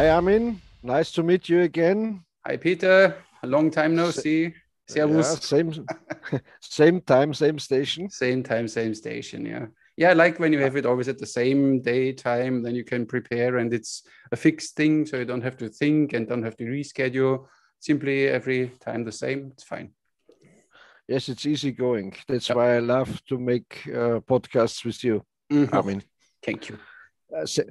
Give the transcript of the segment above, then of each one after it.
Hi, Armin. Nice to meet you again. Hi, Peter. A long time no S- see. yeah, Servus. same time, same station. Same time, same station. Yeah. Yeah, I like when you Uh, have it always at the same day time, then you can prepare and it's a fixed thing. So you don't have to think and don't have to reschedule. Simply every time the same. It's fine. yes, it's easy going. That's Yeah. why I love to make podcasts with you, Oh, Armin. thank you.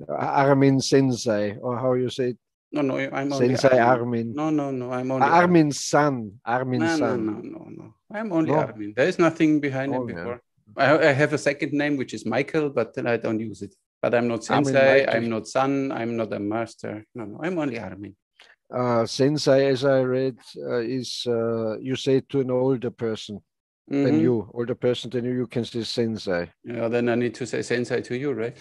Armin Sensei, or how you say it? No, no, I'm only Sensei Armin. Armin. No, no, no, I'm only Armin. Armin's son. Armin's No, no, son. no, no, no. I'm only No? Armin. There is nothing behind him Oh, yeah. before. I have a second name, which is Michael, but then I don't use it. But I'm not Armin sensei, Michael. I'm not son, I'm not a master. No, no, I'm only Armin. Sensei, as I read, is you say to an older person than Mm-hmm. you, you can say sensei. Yeah, then I need to say sensei to you, right?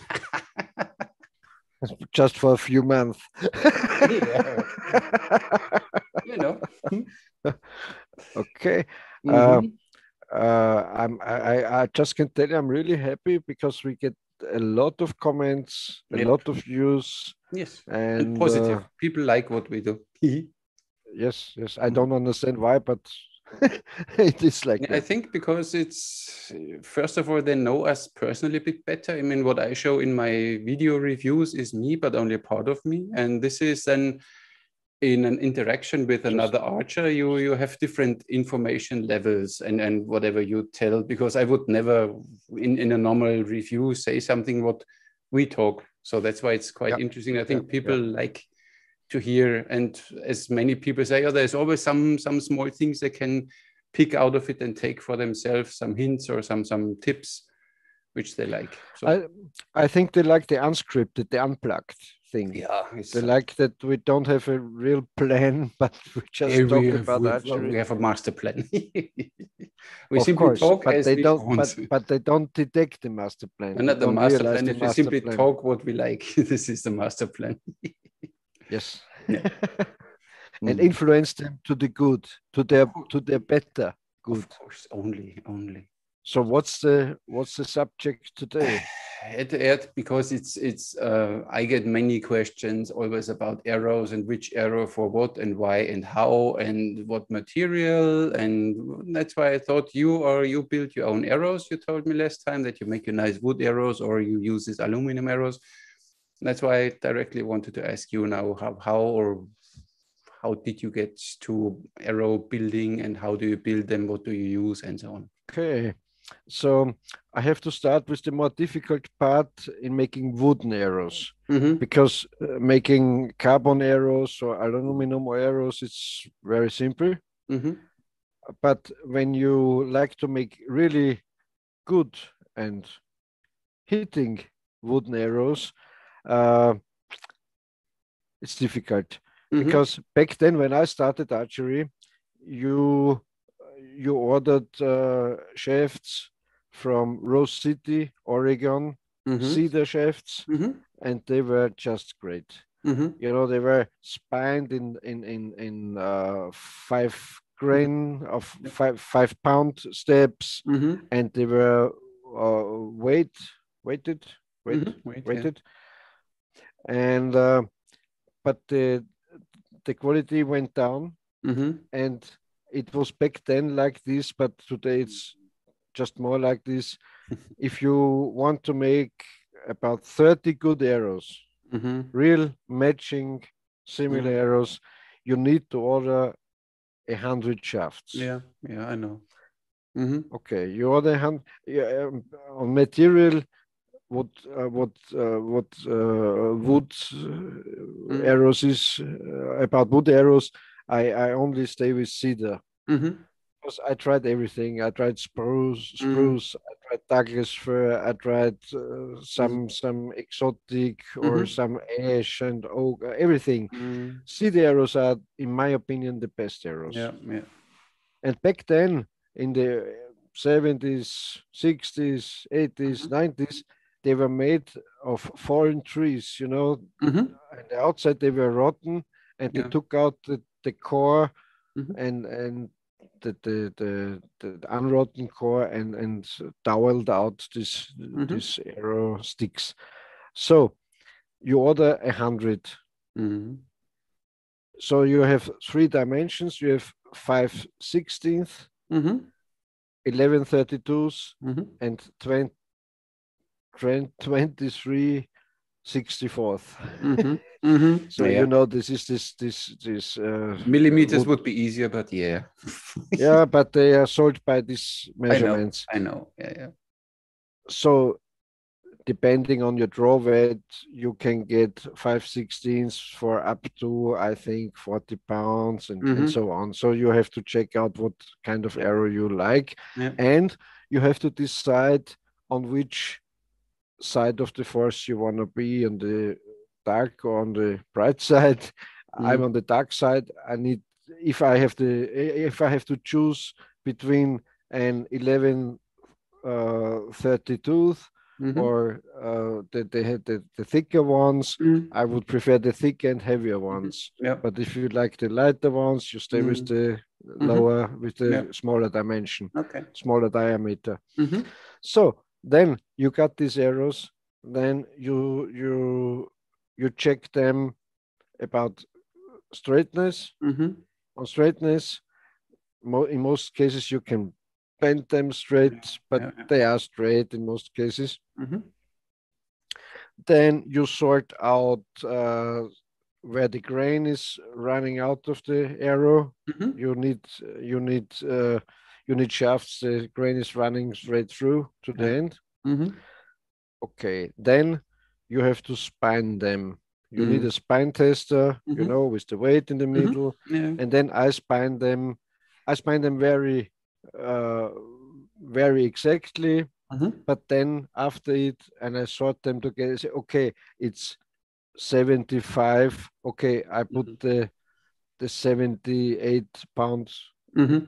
Just for a few months. Yeah. You know. Okay. Uh, Mm-hmm. I just can tell you I'm really happy because we get a lot of comments, a Yep. lot of views, Yes. And and positive. People like what we do. yes, I don't understand why, but it is like I that. think because it's, first of all, they know us personally a bit better. I mean, what I show in my video reviews is me, but only a part of me. And this is then in an interaction with Just another archer, you have different information levels and whatever you tell, because I would never in a normal review say something what we talk. So that's why it's quite yeah, interesting. I yeah, think yeah. people like to hear, and as many people say, oh, there's always some small things they can pick out of it and take for themselves, some hints or some tips which they like. So I I think they like the unscripted, the unplugged thing. yeah, it's They like that we don't have a real plan, but we yeah, just talk about we archery. have a master plan. We Of simply course, talk but as they we don't. want. But they don't detect the master plan. And They not the don't master realize plan the is we master simply plan. talk what we like. This is the master plan. Yes, Yeah. and Mm. influence them to the good, Of course. to their better Of good. course. Only. So what's the subject today? Because it's I get many questions always about arrows and which arrow for what and why and how and what material, and that's why I thought you build your own arrows. You told me last time that you make your nice wood arrows or you use these aluminum arrows. That's why I directly wanted to ask you now how did you get to arrow building and how do you build them, what do you use, and so on. Okay, so I have to start with the more difficult part in making wooden arrows, Mm-hmm. because making carbon arrows or aluminum arrows, it's very simple. Mm-hmm. But when you like to make really good and hitting wooden arrows, uh, it's difficult Mm-hmm. because back then when I started archery, you you ordered shafts from Rose City, Oregon, Mm-hmm. cedar shafts, Mm-hmm. and they were just great. Mm-hmm. You know, they were spined in 5 grain of Yep. 5 pound steps, Mm-hmm. and they were uh, weight weighted weight Mm-hmm. Wait, yeah. weighted, and but the quality went down, Mm-hmm. and it was back then like this, but today it's just more like this. If you want to make about 30 good arrows, Mm-hmm. real matching similar Mm-hmm. arrows, you need to order 100 shafts. Yeah, yeah, I know. Mm-hmm. Okay, you order 100, yeah, on material. What wood Mm-hmm. arrows is about wood arrows. I only stay with cedar Mm-hmm. because I tried everything. I tried Mm-hmm. spruce. I tried Douglas fir. I tried some exotic or Mm-hmm. some ash and oak. Everything. Mm-hmm. Cedar arrows are, in my opinion, the best arrows. Yeah, yeah. And back then, in the 70s, 60s, 80s, Mm-hmm. 90s, they were made of fallen trees. You know, Mm-hmm. and the outside they were rotten, and they Yeah. took out the core Mm-hmm. and the unrotten core and doweled out Mm-hmm. this arrow sticks. So you order 100. Mm-hmm. So you have 3 dimensions. You have 5/16, Mm-hmm. 11/32, Mm-hmm. and 23/64. Mm-hmm. Mm-hmm. So Yeah. you know this is this Millimeters wood. would be easier, but yeah. Yeah, but they are sold by these I know. measurements. I know. Yeah. Yeah. So depending on your draw weight, you can get 5/16 for up to, I think, 40 pounds and Mm-hmm. so on. So you have to check out what kind of Yeah. arrow you like. Yeah. And you have to decide on which side of the force you want to be, on the dark or on the bright side. I'm Mm-hmm. on the dark side. I need, if I have to choose between an 11 32 Mm-hmm. or the thicker ones, I Mm-hmm. would prefer the thick and heavier Mm-hmm. ones. Yeah. But if you like the lighter ones, you stay with Mm-hmm. the Mm-hmm. lower, with Yeah. the smaller dimension, Okay. smaller diameter. Mm-hmm. So then you got these arrows, then you check them about straightness. Mm-hmm. On straightness, in most cases you can bend them Yeah. straight, but Yeah. they are straight in most cases. Mm-hmm. Then you sort out where the grain is running out of the arrow. Mm-hmm. You need you need you need shafts. The grain is running straight through to the Yeah. end. Mm-hmm. Okay, then you have to spine them. You need Mm-hmm. a spine tester, Mm-hmm. with the weight in the Mm-hmm. middle, Yeah. and then I spine them. I spine them uh, very exactly. Mm-hmm. But then after it, and I sort them together, say, okay, it's 75. Okay, I put Mm-hmm. the 78 pounds Mm-hmm.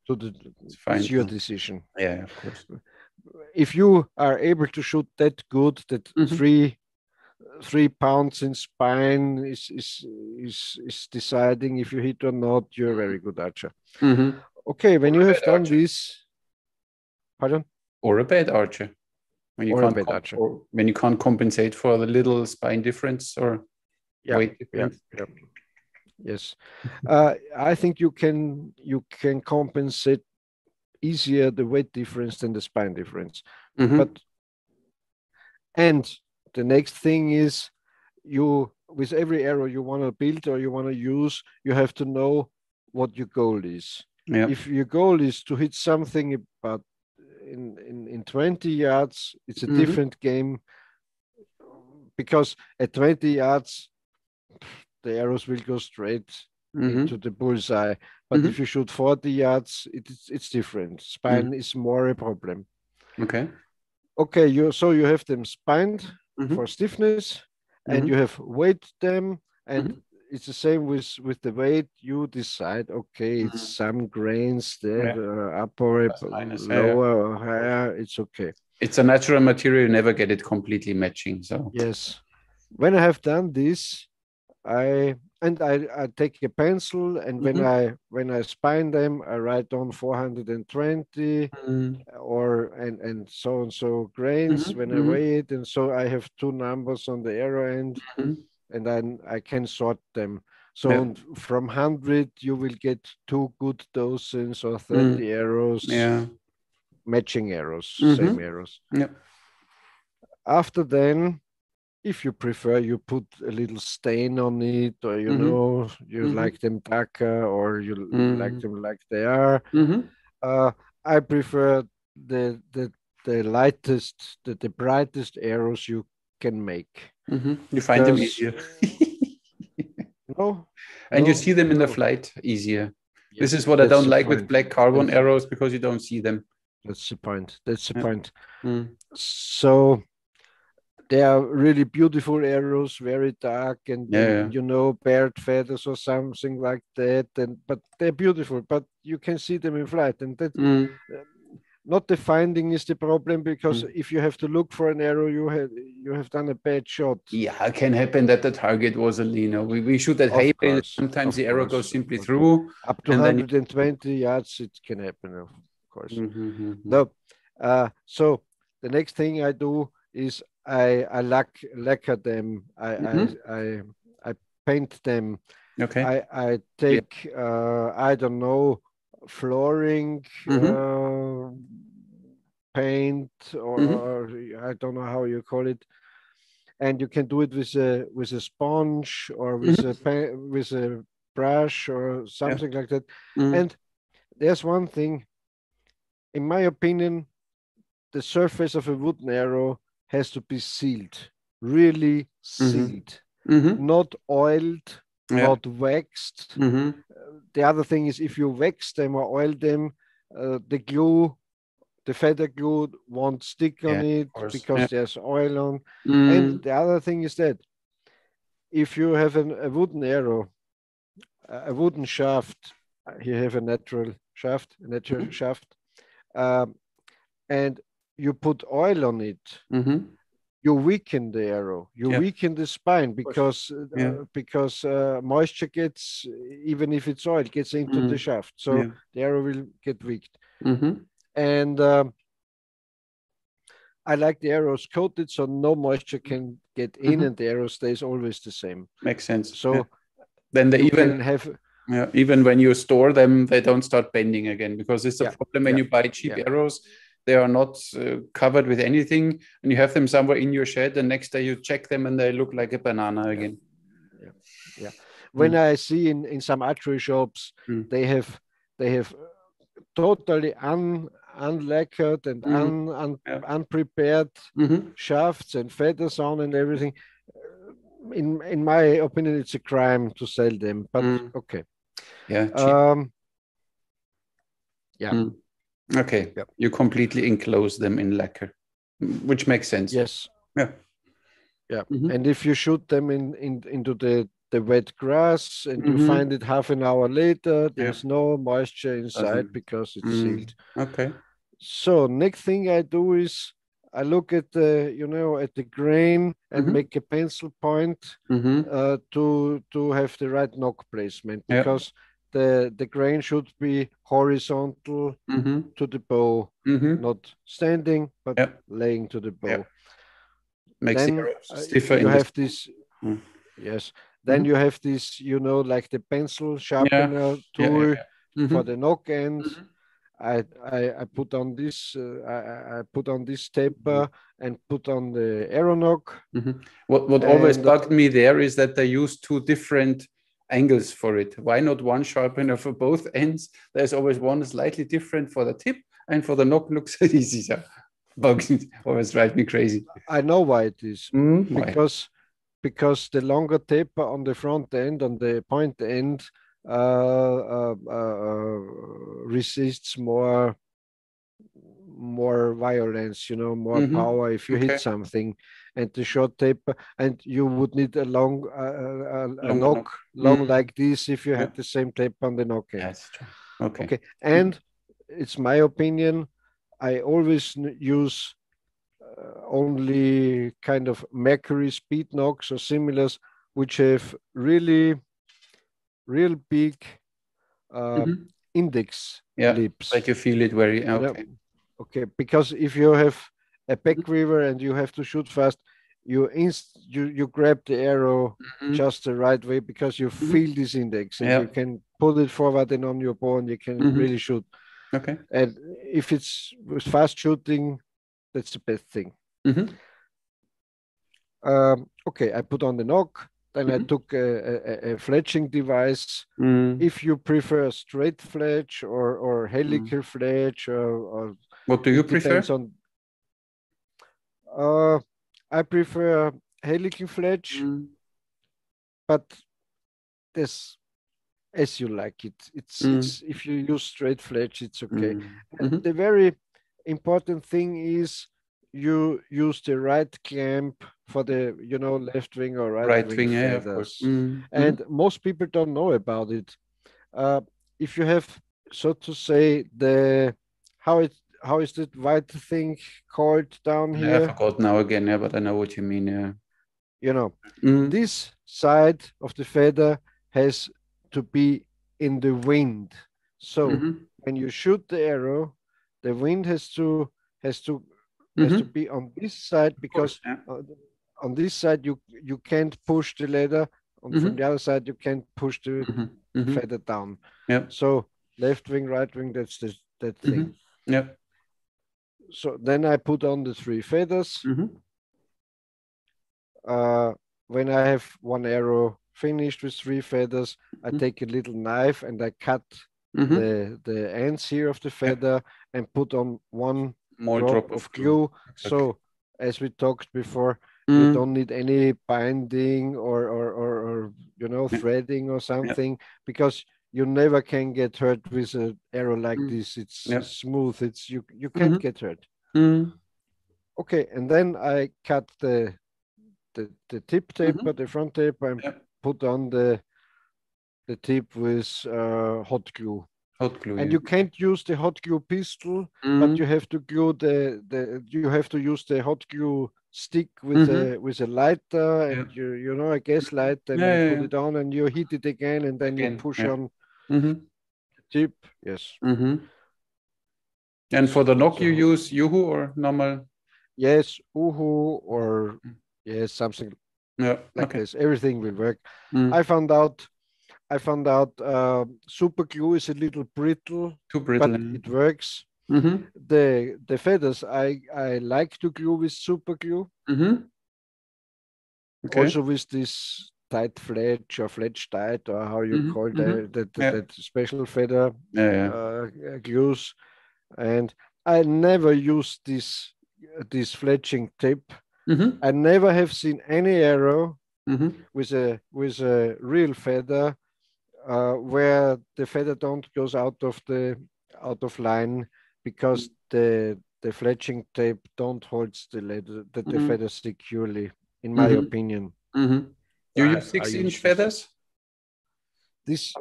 to the. It's It's fine. your decision. Yeah, of course. If you are able to shoot that good, that Mm-hmm. 3 pounds in spine is deciding if you hit or not, you're a very good archer. Mm-hmm. Okay, Or when you a have bad done archer. this, pardon, Or a bad archer. When you or a can't bad archer. or when you can't compensate for the little spine difference or Yeah, weight yeah, difference. yeah. Yes, I think you can compensate easier the weight difference than the spine difference. But Mm-hmm. and the next thing is, you, with every arrow you want to build or you want to use, you have to know what your goal is. Yeah. If your goal is to hit something about in 20 yards, it's a Mm-hmm. different game, because at 20 yards the arrows will go straight Mm-hmm. into the bullseye. But Mm-hmm. if you shoot 40 yards, it's different. Mm-hmm. Spine is more a problem. Okay. Okay, you have them spined Mm-hmm. for stiffness, and Mm-hmm. you have weight them, and Mm-hmm. it's the same with the weight. You decide, okay, it's Mm-hmm. some grains there, Yeah. up or Plus minus. Yeah, yeah. lower or Of course. higher, it's okay. It's a natural material, you never get it completely matching. So Yes. When I have done this, I take a pencil, and when mm-hmm. I spine them, I write on 420 Mm-hmm. or and so grains when I Mm-hmm. weigh it, and so I have two numbers on the arrow end, Mm-hmm. and then I can sort them. So Yeah. from 100 you will get two good dozens or Mm. 30 arrows, Yeah. matching arrows, same Mm-hmm. arrows. Yeah. After then, if you prefer, you put a little stain on it, or Mm-hmm. you Mm-hmm. like them darker, or you like Mm-hmm. them like they are. Mm-hmm. Uh, I prefer the the the lightest, the brightest arrows you can make, Mm-hmm. You find them because easier. no, And you no, see them in the no. flight easier. This is Yes, what I that's don't the like with point. black carbon That's arrows because you don't see them. that's the point. That's the Yeah. point. Mm. So they are really beautiful arrows, very dark, Yeah. Yeah. and bird feathers or something like that. And but they're beautiful, but you can see them in flight, and that Mm. uh, not the finding is the problem, because Mm. if you have to look for an arrow, you have done a bad shot. Yeah, it can happen that the target was a leaner. We shoot at high bale. Sometimes the Of arrow course, goes of simply course. through, Up to and then you. 120 yards, it can happen, of course. Mm-hmm. No, so the next thing I do is I lacquer them. Mm-hmm. I paint them. Okay. I take I don't know, flooring paint, or I don't know how you call it, and you can do it with a sponge or with a brush or Yeah. something like that. And there's one thing, in my opinion, the surface of a wooden arrow has to be sealed, really sealed, not oiled, Yeah. not waxed. The other thing is, if you wax them or oil them, the glue, the feather glue won't stick on Yeah, it of course. because Yeah. there's oil on. And the other thing is that if you have a wooden arrow, a wooden shaft, you have a natural shaft, um, and you put oil on it, you weaken the arrow, you Yeah. weaken the spine Yeah. because moisture gets, even if it's oil, gets into the shaft, so Yeah. the arrow will get weak. Mm-hmm. And I like the arrows coated so no moisture can get in and the arrow stays always the same. Makes sense. So yeah. Then they you even can have, even when you store them, they don't start bending again, because it's a problem when you buy cheap arrows. They are not covered with anything, and you have them somewhere in your shed. And next day you check them, and they look like a banana again. Yeah. When I see in some archery shops, they have totally unlacquered and unprepared shafts and feathers on and everything. In my opinion, it's a crime to sell them. But okay. Yeah. Okay. Yep. You completely enclose them in lacquer, which makes sense. Yes. Yeah. Yeah. And if you shoot them into the wet grass and you find it half an hour later, there's no moisture inside because it's sealed. Okay. So next thing I do is I look at at the grain and make a pencil point to have the right nock placement, because the grain should be horizontal to the bow, not standing but laying to the bow. Makes Then stiffer you in have this. Yes. Then you have this, like the pencil sharpener tool for the nock end. I put on this. I put on this taper and put on the arrow nock. What always bugged me there is that they use two different angles for it. Why not one sharpener for both ends? There's always one slightly different for the tip, and for the nock looks easy. So bugs always drive me crazy. I know why it is. Why? Because the longer taper on the front end, on the point end, resists more violence, more power if you hit something. And the short taper, and you would need a long nock like this if you had the same taper on the nock end. That's true. Okay. And it's my opinion, I always use only kind of mercury speed nocks or similars, which have real big index lips. Like you feel it very okay. Okay, because if you have a back river and you have to shoot fast, you grab the arrow just the right way, because you feel this index and you can pull it forward and on your bow and you can really shoot. Okay. And if it's with fast shooting, that's the best thing. Okay, I put on the nock. Then I took a fletching device. If you prefer straight fletch or helical fletch, or what do you prefer? I prefer helical fletch, but this, as you like it. It's if you use straight fletch, it's okay. And the very important thing is you use the right clamp for the left wing or right wing feathers. Of course. And most people don't know about it. If you have, so to say, how is that white thing called down here? I forgot now again, but I know what you mean. This side of the feather has to be in the wind. So when you shoot the arrow, the wind has to be on this side, because on this side you can't push the leather and from the other side you can't push the feather down. Yeah. So left wing, right wing, that's that thing. Yeah. So then I put on the 3 feathers. When I have one arrow finished with 3 feathers, I take a little knife and I cut the ends here of the feather and put on one more drop of glue. Exactly. So as we talked before, you don't need any binding or threading or something, because you never can get hurt with an arrow like this. It's smooth. It's you can't get hurt. Okay, and then I cut the tip taper, the front taper, and put on the tip with hot glue. And you can't use the hot glue pistol, but you have to glue you have to use the hot glue stick with a lighter and a gas lighter, and then put it on and you heat it again, and then you push on the tip. Yes. And for the knock you use Yoo-hoo or normal? Yes, Uhu or something like this. Everything will work. I found out super glue is a little brittle, but it works. The feathers I like to glue with super glue. Also with this tight fledge or fledge tight, or how you call that special feather glues. And I never use this fletching tape. I never have seen any arrow with a real feather where the feather don't goes out of line, because the fletching tape don't hold the feather securely, in my opinion. You use 6-inch feathers?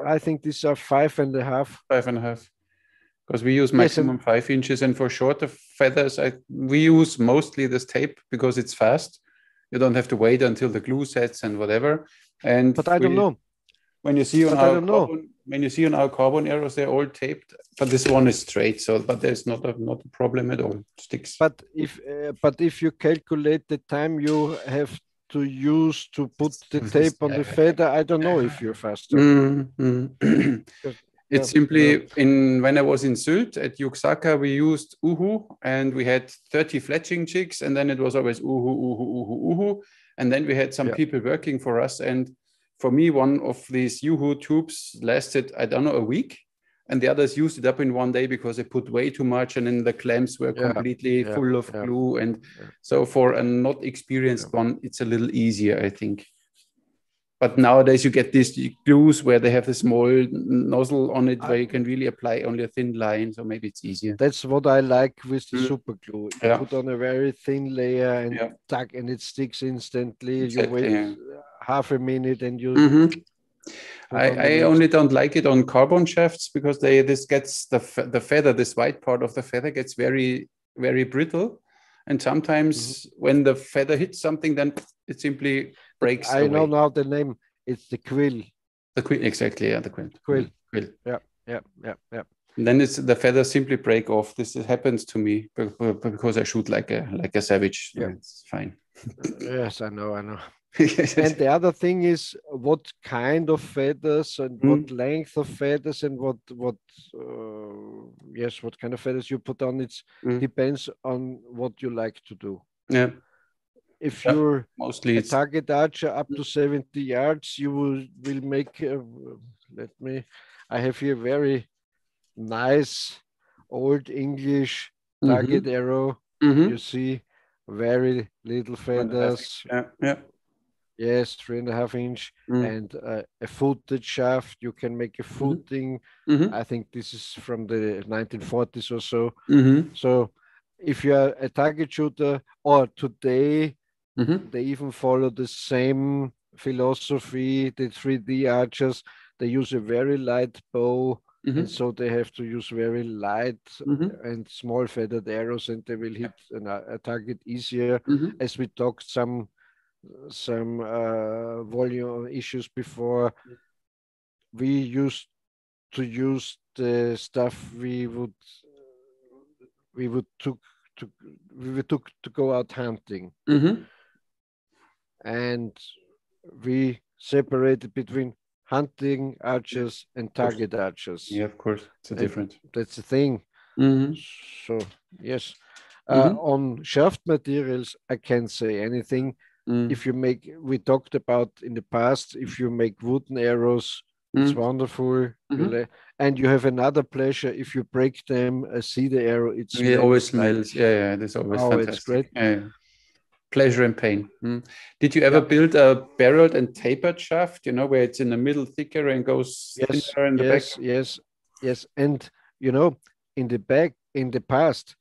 I think these are 5.5. 5.5. Because we use maximum 5 inches, and for shorter feathers, we use mostly this tape because it's fast. You don't have to wait until the glue sets and whatever. But I don't know. When you see on our carbon arrows, they're all taped, but this one is straight. So, but there's not a problem at all. It sticks. But if you calculate the time you have to use to put the tape on the feather, I don't know if you're faster. It's simply when I was in Sylt at Yuksaka, we used Uhu, and we had 30 fletching jigs, and then it was always Uhu. And then we had some people working for us. And for me, one of these Uhu tubes lasted, I don't know, a week. And the others used it up in one day because they put way too much, and then the clamps were completely full of glue. And so for a not experienced one, it's a little easier, I think. But nowadays you get these glues where they have a small nozzle on it where you can really apply only a thin line. So maybe it's easier. That's what I like with the super glue. You put on a very thin layer and tug, and it sticks instantly. Exactly, you wait half a minute and you... I only don't like it on carbon shafts because this gets the feather, this white part of the feather gets very, very brittle. And sometimes when the feather hits something, then it simply breaks away. I know now the name. It's the quill. The quill, exactly. Yeah, the quill. Quill. Yeah. And then the feathers simply break off. This happens to me because I shoot like a savage. Yeah. It's fine. Yes, I know. And the other thing is what kind of feathers and what length of feathers and what kind of feathers you put on. It depends on what you like to do. Yeah. If you're mostly a target archer up to 70 yards, you will make. I have here very nice old English target arrow. You see, very little feathers. Yeah. Yes, 3.5 inch and a footed shaft. You can make a footing. I think this is from the 1940s or so. So if you are a target shooter, or today, they even follow the same philosophy, the 3D archers. They use a very light bow, and so they have to use very light and small feathered arrows, and they will hit a target easier. As we talked some volume issues before, we used to use the stuff we would took to go out hunting, and we separated between hunting archers and target archers. Yeah, of course, it's a difference. That's the thing. Mm-hmm. So yes, on shaft materials, I can't say anything. If you make, we talked about in the past, if you make wooden arrows, it's wonderful. And you have another pleasure if you break them, see the arrow, it smells. It always smells. Yeah, that's always fantastic. It's great. Yeah. Pleasure and pain. Did you ever build a barreled and tapered shaft, where it's in the middle thicker and goes thinner in the back? Yes. And, in the past,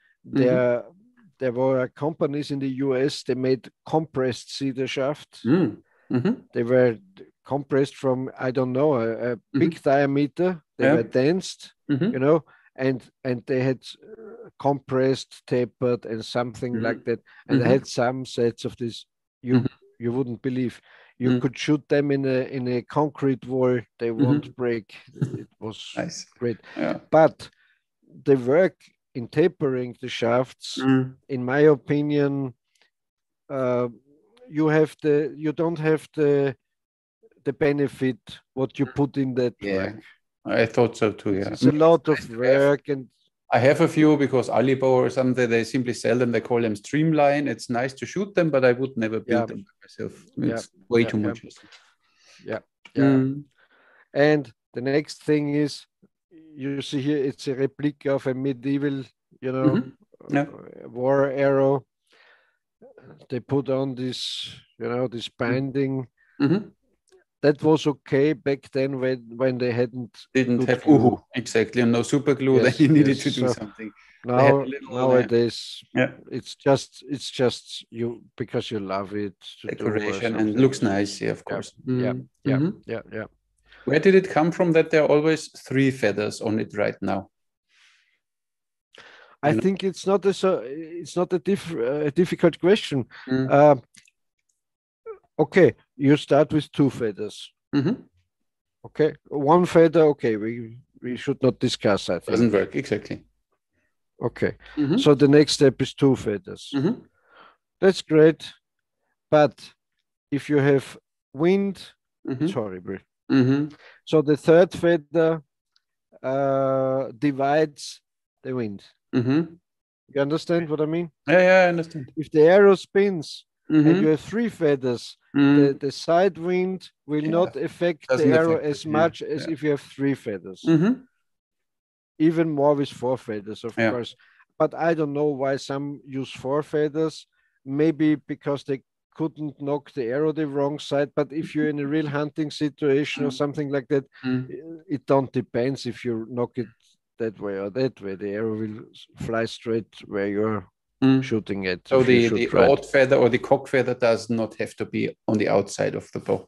there were companies in the US, they made compressed cedar shafts. They were compressed from, I don't know, a big diameter. They were danced, and they had compressed, tapered, and something like that. And they had some sets of this. You wouldn't believe. You could shoot them in a concrete wall. They won't break. It was nice. Great. Yeah. But the work in tapering the shafts, in my opinion, you don't have the benefit what you put in that work. I thought so too. Yeah, it's a lot of work, and I have a few because Alibo or something, they simply sell them. They call them streamline. It's nice to shoot them, but I would never build them myself. It's way too much. And the next thing is, you see here, it's a replica of a medieval, war arrow. They put on this, this binding. That was okay back then when they didn't have glue. Exactly, and no super glue. Then you needed to do something. Nowadays, it's just you because you love it. Decoration and looks nice. Yeah, of course. Yeah. Where did it come from that there are always 3 feathers on it right now? I think it's not a difficult question. Okay, you start with 2 feathers. Okay, 1 feather. Okay, we should not discuss. I think doesn't work exactly. Okay, so the next step is 2 feathers. That's great, but if you have wind, it's horrible. So the 3rd feather divides the wind. You understand what I mean? Yeah, I understand. If the arrow spins and you have 3 feathers, the side wind will not affect the arrow as much as if you have 3 feathers. Even more with 4 feathers, of course. But I don't know why some use 4 feathers. Maybe because they couldn't knock the arrow the wrong side. But if you're in a real hunting situation or something like that, it don't depends if you knock it that way or that way. The arrow will fly straight where you're shooting at. So the odd feather or the cock feather does not have to be on the outside of the bow.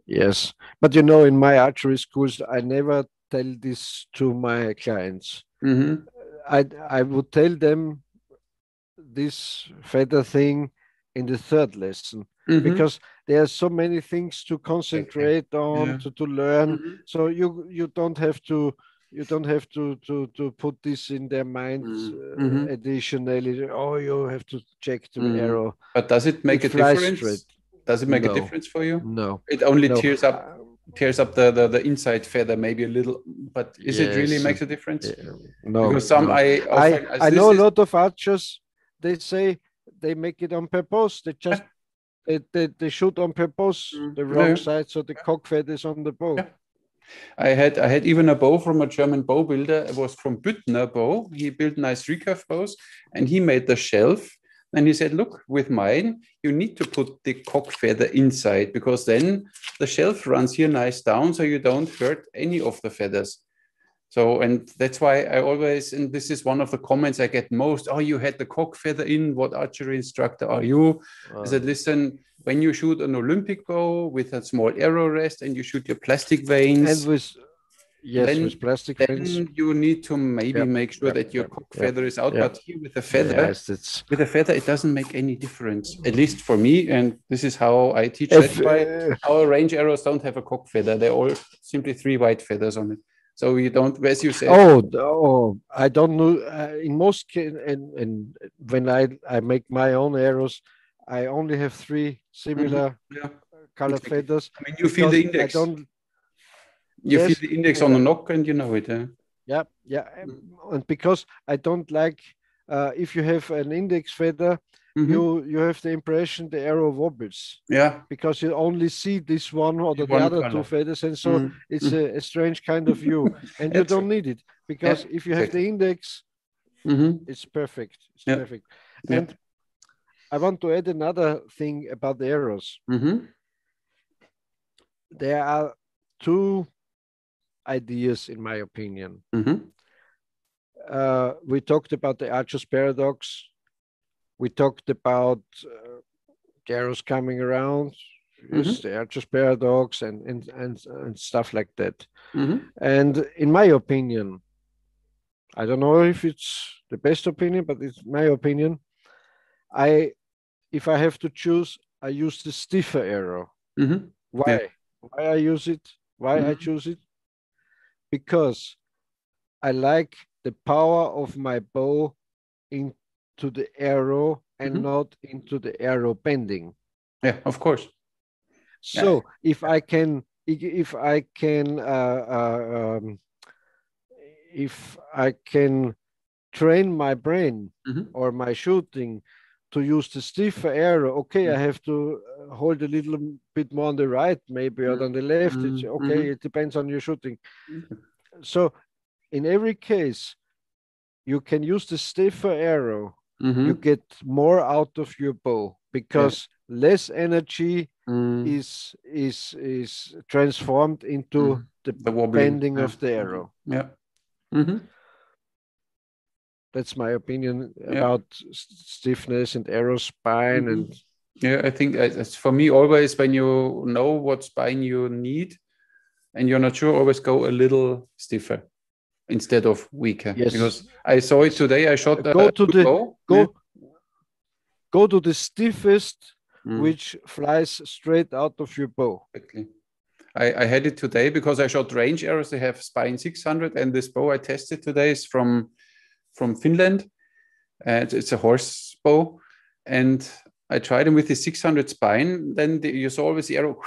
Yes, but in my archery schools, I never tell this to my clients. I would tell them this feather thing in the 3rd lesson because there are so many things to concentrate on, to learn. So you don't have to put this in their minds additionally. Oh, you have to check the arrow. But does it make a difference? Does it make a difference for you? No. It only tears up the inside feather maybe a little, but is it really makes a difference? No. Because I know a lot of archers, they say they make it on purpose. They just they shoot on purpose the wrong side, so the cock feather is on the bow. I had even a bow from a German bow builder. It was from Büttner bow. He built nice recurve bows, and he made the shelf. And he said, look, with mine, you need to put the cock feather inside because then the shelf runs here nice down so you don't hurt any of the feathers. So, and that's why I always, and this is one of the comments I get most, oh, you had the cock feather in, what archery instructor are you? I said, listen, when you shoot an Olympic bow with a small arrow rest and you shoot your plastic veins, and with plastic veins, you need to maybe make sure that your cock feather is out. But here with a feather, it doesn't make any difference, at least for me. And this is how I teach. That's why our range arrows don't have a cock feather; they're all simply 3 white feathers on it. So you don't, as you said. Oh, I don't know. In most cases, and when I make my own arrows, I only have 3 similar color feathers. I mean, you feel the index. You feel the index on the knock, and you know it. Yeah, and because I don't like if you have an index feather, you have the impression the arrow wobbles. Yeah. Because you only see this one or the other color. Two feathers, and so it's a strange kind of view, and you don't need it because if you have the index, it's perfect. It's perfect. And I want to add another thing about the arrows. There are two ideas, in my opinion. We talked about the Archer's paradox. We talked about the arrows coming around. Yes, the Archer's paradox and stuff like that. And in my opinion, I don't know if it's the best opinion, but it's my opinion. If I have to choose, I use the stiffer arrow. Why? Why I use it? Why I choose it? Because I like the power of my bow into the arrow and not into the arrow bending. Yeah, of course. So if I can train my brain or my shooting to use the stiffer arrow, okay, I have to hold a little bit more on the right, maybe, or on the left. It's okay. It depends on your shooting. So in every case, you can use the stiffer arrow. You get more out of your bow because less energy is transformed into the bending of the arrow. That's my opinion about stiffness and arrow spine. And I think it's for me always, when you know what spine you need and you're not sure, always go a little stiffer instead of weaker. Because I saw it today. I shot go to the stiffest, which flies straight out of your bow. Exactly. I had it today because I shot range arrows. They have spine 600, and this bow I tested today is from Finland. It's a horse bow, and I tried them with the 600 spine. Then you saw always the arrow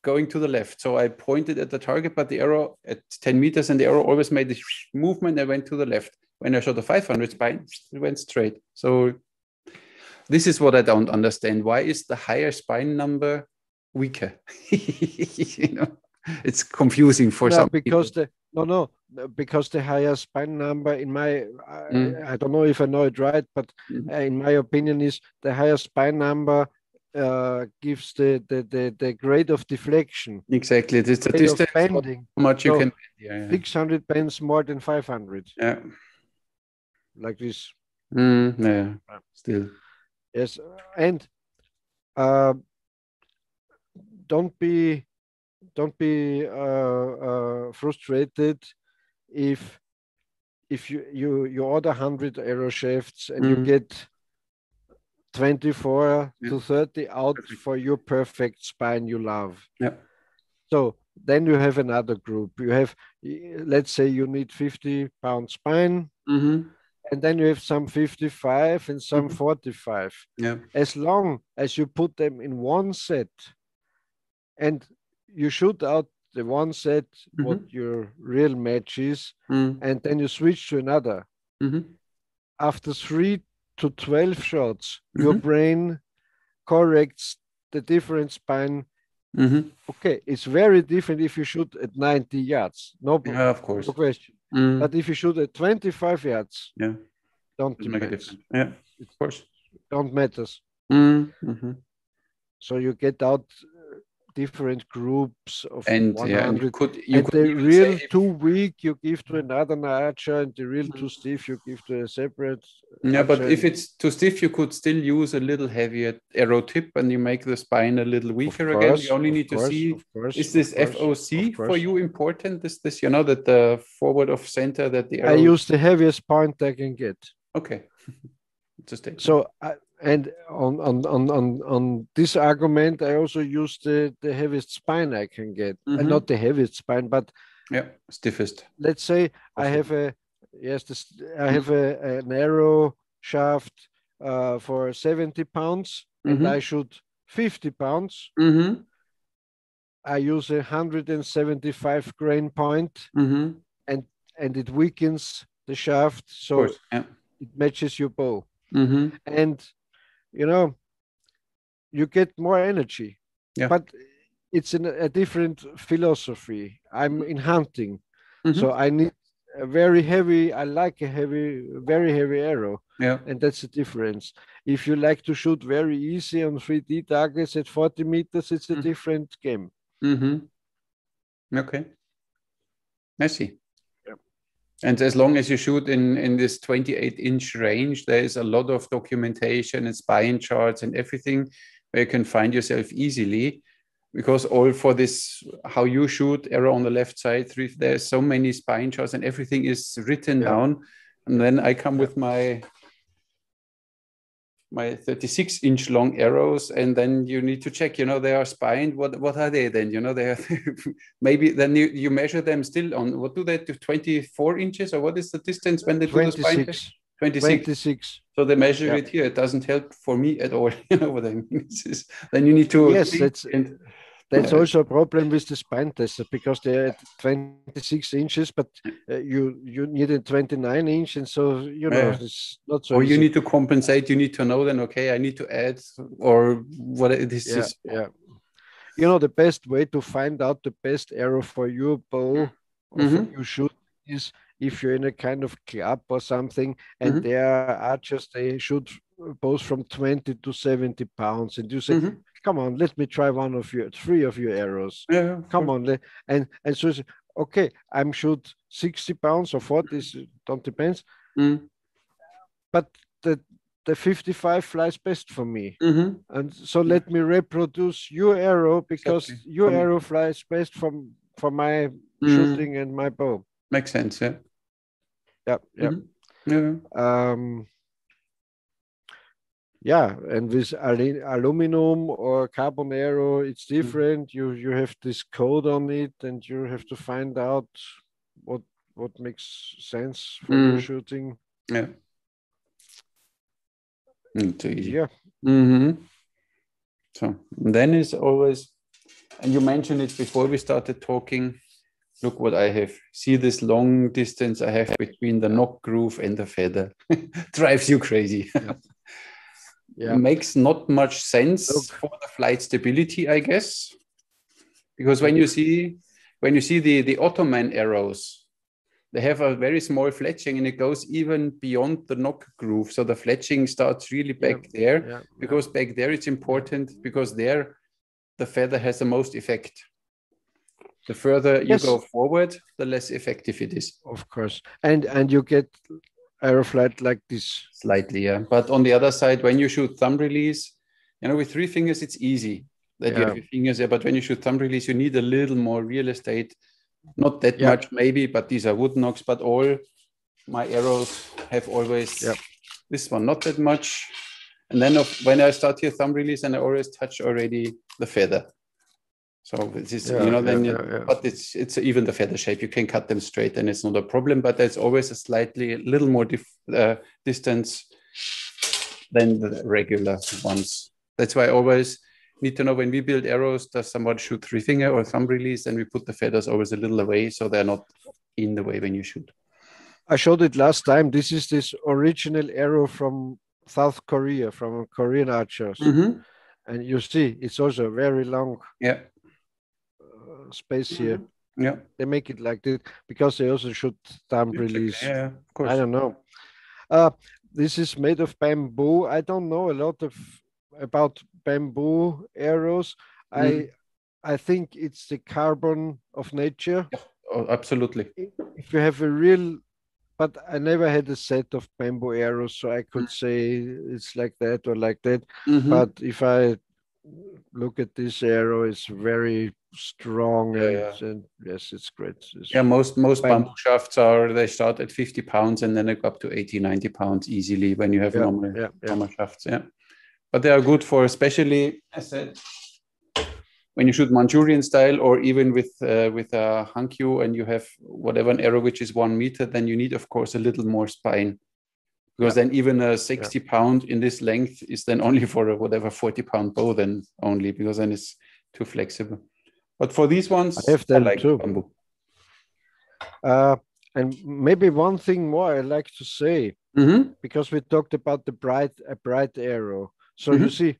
going to the left. So I pointed at the target, but the arrow at 10 meters, and the arrow always made this movement and went to the left. When I shot a 500 spine, it went straight. So this is what I don't understand. Why is the higher spine number weaker? It's confusing for some people. Because the higher spine number, in my, I don't know if I know it right, but in my opinion, is the higher spine number gives the grade of deflection. Exactly, it's the distance, bending. How much you can bend. 600 bends more than 500. Yeah, like this. Still. Yes, and don't be frustrated if you order 100 arrow shafts and you get 24 to 30 out for your perfect spine you love. So then you have another group. You have, let's say you need 50-pound spine, and then you have some 55 and some 45. As long as you put them in one set and you shoot out the one set, what your real match is, and then you switch to another. After 3 to 12 shots, your brain corrects the different spine. Okay, it's very different if you shoot at 90 yards. No question. But if you shoot at 25 yards, don't make a difference. Yeah, of course. Don't matters. So you get out different groups of 100. You could the real too weak you give to another archer, and the real too stiff you give to a separate archer. But if it's too stiff, you could still use a little heavier arrow tip, and you make the spine a little weaker again. You only need to see, is this FOC for you important? This that the forward of center, that the arrow... I use the heaviest point I can get. Okay. So and on this argument, I also use the heaviest spine I can get, and not the heaviest spine, but stiffest. Let's say I have an arrow shaft for 70 pounds, and I shoot 50 pounds. I use a 175 grain point, Mm-hmm. and it weakens the shaft, Of so course. Yeah. it matches your bow. Mm-hmm. And you know, you get more energy, Yeah. but it's in a different philosophy. I'm in hunting, Mm-hmm. so I need a very heavy. I like a heavy, very heavy arrow, Yeah. and that's the difference. If you like to shoot very easy on 3D targets at 40 meters, it's a different game. Mm-hmm. Okay. I see. Yeah. And as long as you shoot in this 28-inch range, there is a lot of documentation and spine charts and everything where you can find yourself easily. Because all for this, how you shoot, arrow on the left side, there's so many spine charts and everything is written Yeah. down. And then I come Yeah. with my 36-inch long arrows, and then you need to check, they are spined. What are they then? They are maybe then you measure them still on, what do they do, 24 inches, or what is the distance when they do the spine test? 26. 26. So they measure Yeah. it here. It doesn't help for me at all. You know what I mean? Then you need to Yes, think that's also a problem with the spine tester, because they're at 26 inches, but you need a 29 inch, and so it's not so or easy. you need to compensate. You need to know then, okay, I need to add, or what this is. Yeah. The best way to find out the best arrow for your bow or for your shoot is if you're in a kind of club or something, and there are archers, they shoot bows from 20 to 70 pounds, and you say, come on, let me try three of your arrows. Yeah, come on. And so it's, okay, I'm shoot 60 pounds or 40, don't depends. But the 55 flies best for me. And so let me reproduce your arrow, because your arrow flies best for my shooting and my bow. Makes sense, yeah. Yeah. Yeah. And with aluminum or carbon arrow, it's different. You have this code on it, and you have to find out what makes sense for your shooting. Yeah. Too easy. Yeah. So then is always, and you mentioned it before we started talking, look what I have. See this long distance I have between the knock groove and the feather. Drives you crazy. Yeah. Makes not much sense for the flight stability, I guess. Because when you see the Ottoman arrows, they have a very small fletching, and it goes even beyond the knock groove. So the fletching starts really back there, because back there it's important, because there the feather has the most effect. The further you go forward, the less effective it is. Of course. And you get arrow flight like this. Slightly, yeah. But on the other side, when you shoot thumb release, with 3 fingers, it's easy that you have your fingers there. But when you shoot thumb release, you need a little more real estate. Not that much, maybe, but these are wood knocks. But all my arrows have always this one, not that much. And then when I start here thumb release, and I always touch already the feather. So this is, but it's even the feather shape. You can cut them straight, and it's not a problem. But there's always a little more distance than the regular ones. That's why I always need to know, when we build arrows, does somebody shoot 3 finger or thumb release, and we put the feathers always a little away, so they're not in the way when you shoot. I showed it last time. This is this original arrow from South Korea, from Korean archers. And you see, it's also very long. Yeah. Space here. Yeah. They make it like this because they also shoot thumb release. Yeah, of course. I don't know. This is made of bamboo. I don't know a lot about bamboo arrows. I think it's the carbon of nature. Oh, absolutely. If you have but I never had a set of bamboo arrows, so I could say it's like that or like that. But if I look at this arrow, it's very strong, and yes, it's great. Most bamboo shafts they start at 50 pounds, and then they go up to 80, 90 pounds easily when you have normal shafts. Yeah. But they are good for, especially, as I said, when you shoot Manchurian style, or even with a Hankyu, and you have whatever an arrow which is 1 meter, then you need, of course, a little more spine. Because then even a 60 pound in this length is then only for a 40 pound bow then only, because then it's too flexible. But for these ones, I have them like too. bamboo. And maybe one thing more I like to say, because we talked about a bright arrow. So you see,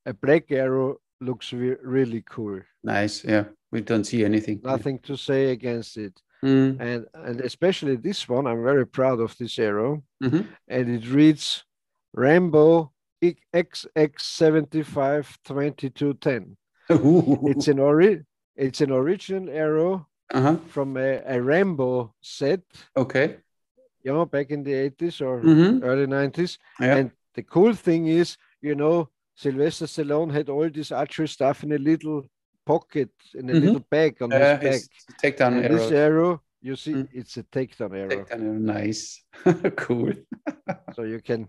a black arrow looks really cool. Nice. Yeah, we don't see anything. Nothing to say against it. And especially this one, I'm very proud of this arrow. And it reads Rambo XX752210. It's an original arrow from a Rambo set. Okay. You know, back in the 80s or early 90s. Yeah. And the cool thing is, you know, Sylvester Stallone had all this archery stuff in a little pocket, in a little bag on his back. Takedown and arrows. This arrow, you see, it's a takedown arrow. Takedown arrow, nice. Cool. So you can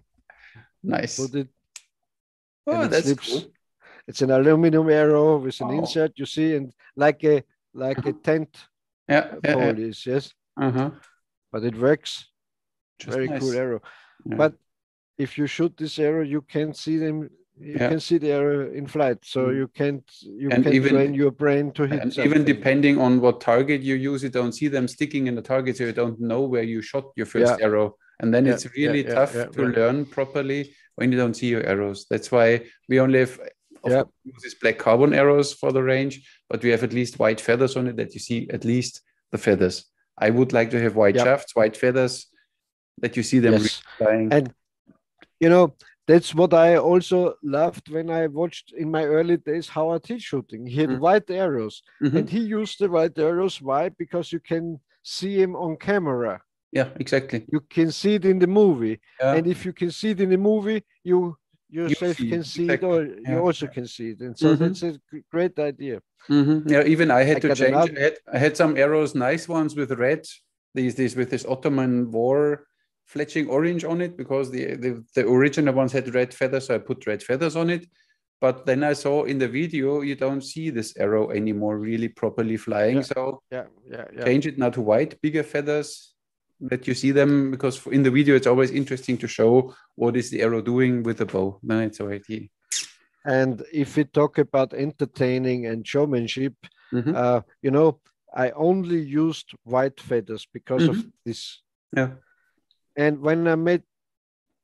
put it. Oh, that's cool. It's an aluminum arrow with an insert, you see, and like a tent pole is, yes. But it works. Very cool arrow. Yeah. But if you shoot this arrow, you can see them. You can see the arrow in flight, so you can train your brain to hit. And even depending on what target you use, you don't see them sticking in the target, so you don't know where you shot your first arrow. And then it's really tough to learn properly when you don't see your arrows. That's why we only have use these black carbon arrows for the range, but we have at least white feathers on it that you see at least the feathers. I would like to have white shafts, white feathers, that you see them flying. And you know, that's what I also loved when I watched in my early days Howard Hill shooting. He had white arrows, and he used the white arrows. Why? Because you can see him on camera. Yeah, exactly. You can see it in the movie, and if you can see it in the movie, you yourself can see it, or you also can see it. And so that's a great idea. Yeah, even I had to change. I had some arrows, nice ones with red. These with this Ottoman war fletching orange on it, because the original ones had red feathers, so I put red feathers on it. But then I saw in the video you don't see this arrow anymore really properly flying. So change it now to white, bigger feathers, that you see them, because in the video it's always interesting to show what is the arrow doing with the bow. Then it's already. And if we talk about entertaining and showmanship, you know, I only used white feathers because of this. Yeah. And when I made,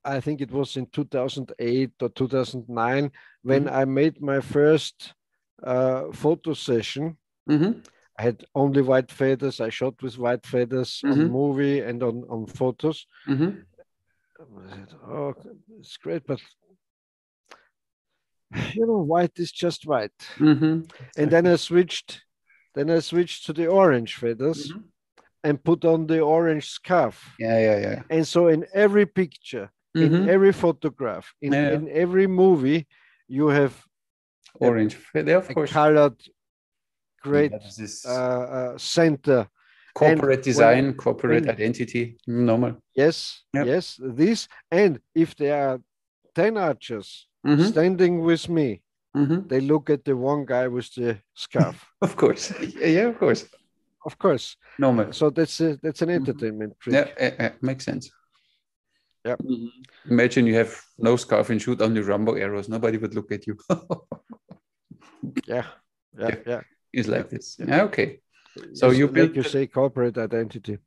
I think it was in 2008 or 2009, when I made my first photo session, I had only white feathers. I shot with white feathers on movie and on photos. I said, oh, it's great, but you know, white is just white. And then I switched to the orange feathers and put on the orange scarf. Yeah. And so in every picture, in every photograph, in every movie, you have orange feather, of course, colored great center. Corporate design, corporate identity, normal. Yes, yes, this. And if there are 10 archers standing with me, they look at the one guy with the scarf. Of course. Yeah, of course. Of course. Normal. So that's an entertainment trick. Yeah, makes sense. Yeah. Imagine you have no scarf and shoot only Rambo arrows. Nobody would look at you. Yeah. It's like this. Yeah, okay. So you build, you say, corporate identity.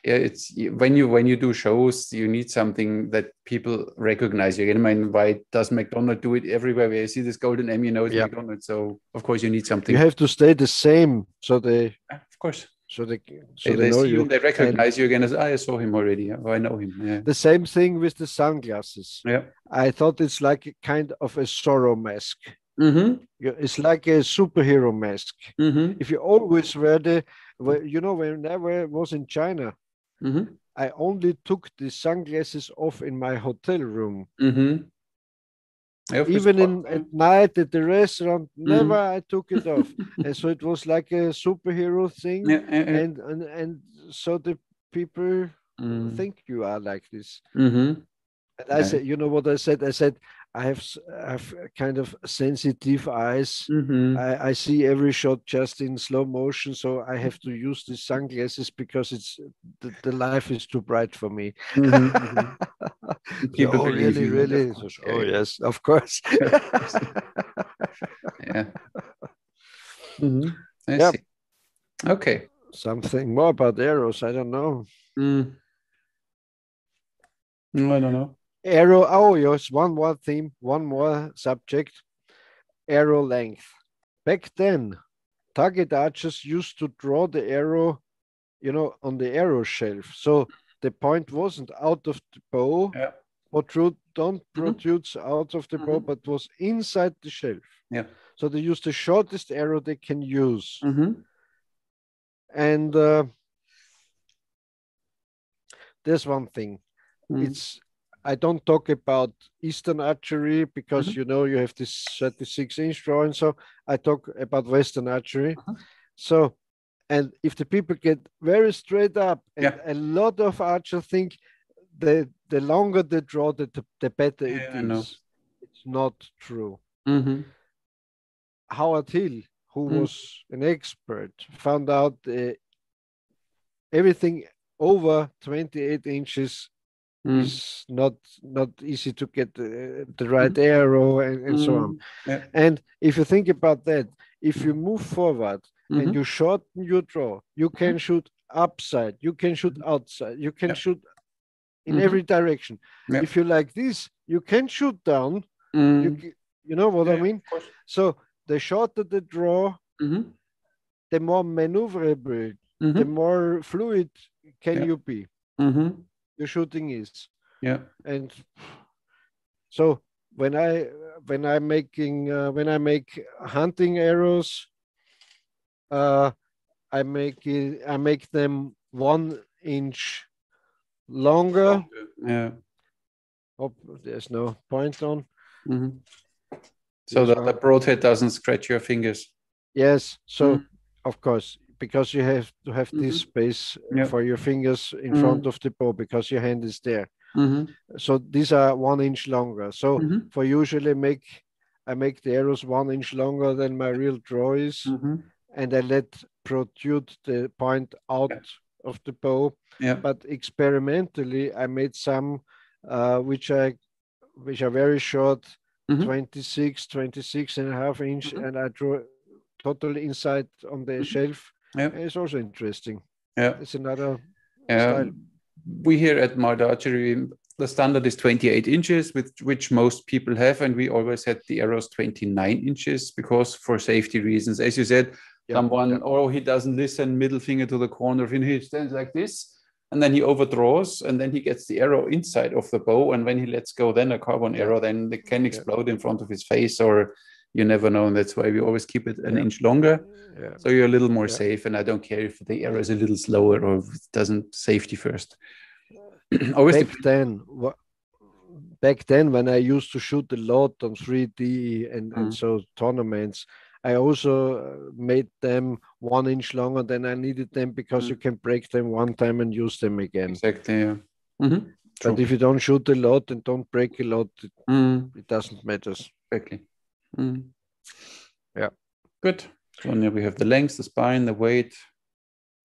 Yeah, it's when you do shows, you need something that people recognize you. I mean, why does McDonald's do it everywhere? Where you see this golden M, you know it's McDonald's. So of course you need something. You have to stay the same, so they. Of course. So they know see you and they recognize you again as I saw him already. Oh, I know him. Yeah. The same thing with the sunglasses. Yeah. I thought it's like a kind of a Zorro mask. It's like a superhero mask. If you always wear you know, when I was in China, I only took the sunglasses off in my hotel room. Even at night at the restaurant, never I took it off. And so it was like a superhero thing. And so the people think you are like this. And I said, you know what I said? I said, I have kind of sensitive eyes. I see every shot just in slow motion, so I have to use these sunglasses because it's the life is too bright for me. People really? Oh, yes, of course. Yeah. I Yeah. see. Okay. Something more about arrows, I don't know. No, I don't know. Arrow, oh yes, one more theme, one more subject, arrow length. Back then, target archers used to draw the arrow, on the arrow shelf. So the point wasn't out of the bow, Yeah. don't protrude out of the bow, but was inside the shelf. Yeah. So they use the shortest arrow they can use. And there's one thing. I don't talk about Eastern archery because you have this 36-inch draw, and so I talk about Western archery. So, and if the people get very straight up, and a lot of archers think the longer they draw, the better it is. It's not true. Howard Hill, who was an expert, found out everything over 28 inches is not easy to get the right arrow and so on. And if you think about that, if you move forward and you shorten your draw, you can shoot upside, you can shoot outside, you can shoot in every direction. If you like this, you can shoot down. You know what I mean? So the shorter the draw, the more maneuverable, the more fluid can you be. Your shooting is. And so when I make hunting arrows, I make them 1 inch longer. Oh, there's no point on. So that the broadhead doesn't scratch your fingers. Yes. So of course, because you have to have this space for your fingers in front of the bow because your hand is there. So these are 1 inch longer. So for usually I make the arrows 1 inch longer than my real draw is, and I let protrude the point out of the bow. But experimentally, I made some which are very short, 26 and a half inch, and I draw totally inside on the shelf. It's also interesting. It's another style. We here at Mart Archery, the standard is 28 inches, which most people have, and we always had the arrows 29 inches because for safety reasons, as you said, someone, he doesn't listen, middle finger to the corner, and he stands like this, and then he overdraws, and then he gets the arrow inside of the bow, and when he lets go, then a carbon arrow, then it can explode in front of his face, or you never know, and that's why we always keep it an inch longer. So you're a little more safe, and I don't care if the arrow is a little slower or if it doesn't safety first. Back then, when I used to shoot a lot on 3D and so tournaments, I also made them 1 inch longer than I needed them because you can break them one time and use them again. Exactly. Yeah. But if you don't shoot a lot and don't break a lot, it doesn't matter. Exactly. Yeah. Good. So now we have the length, the spine, the weight,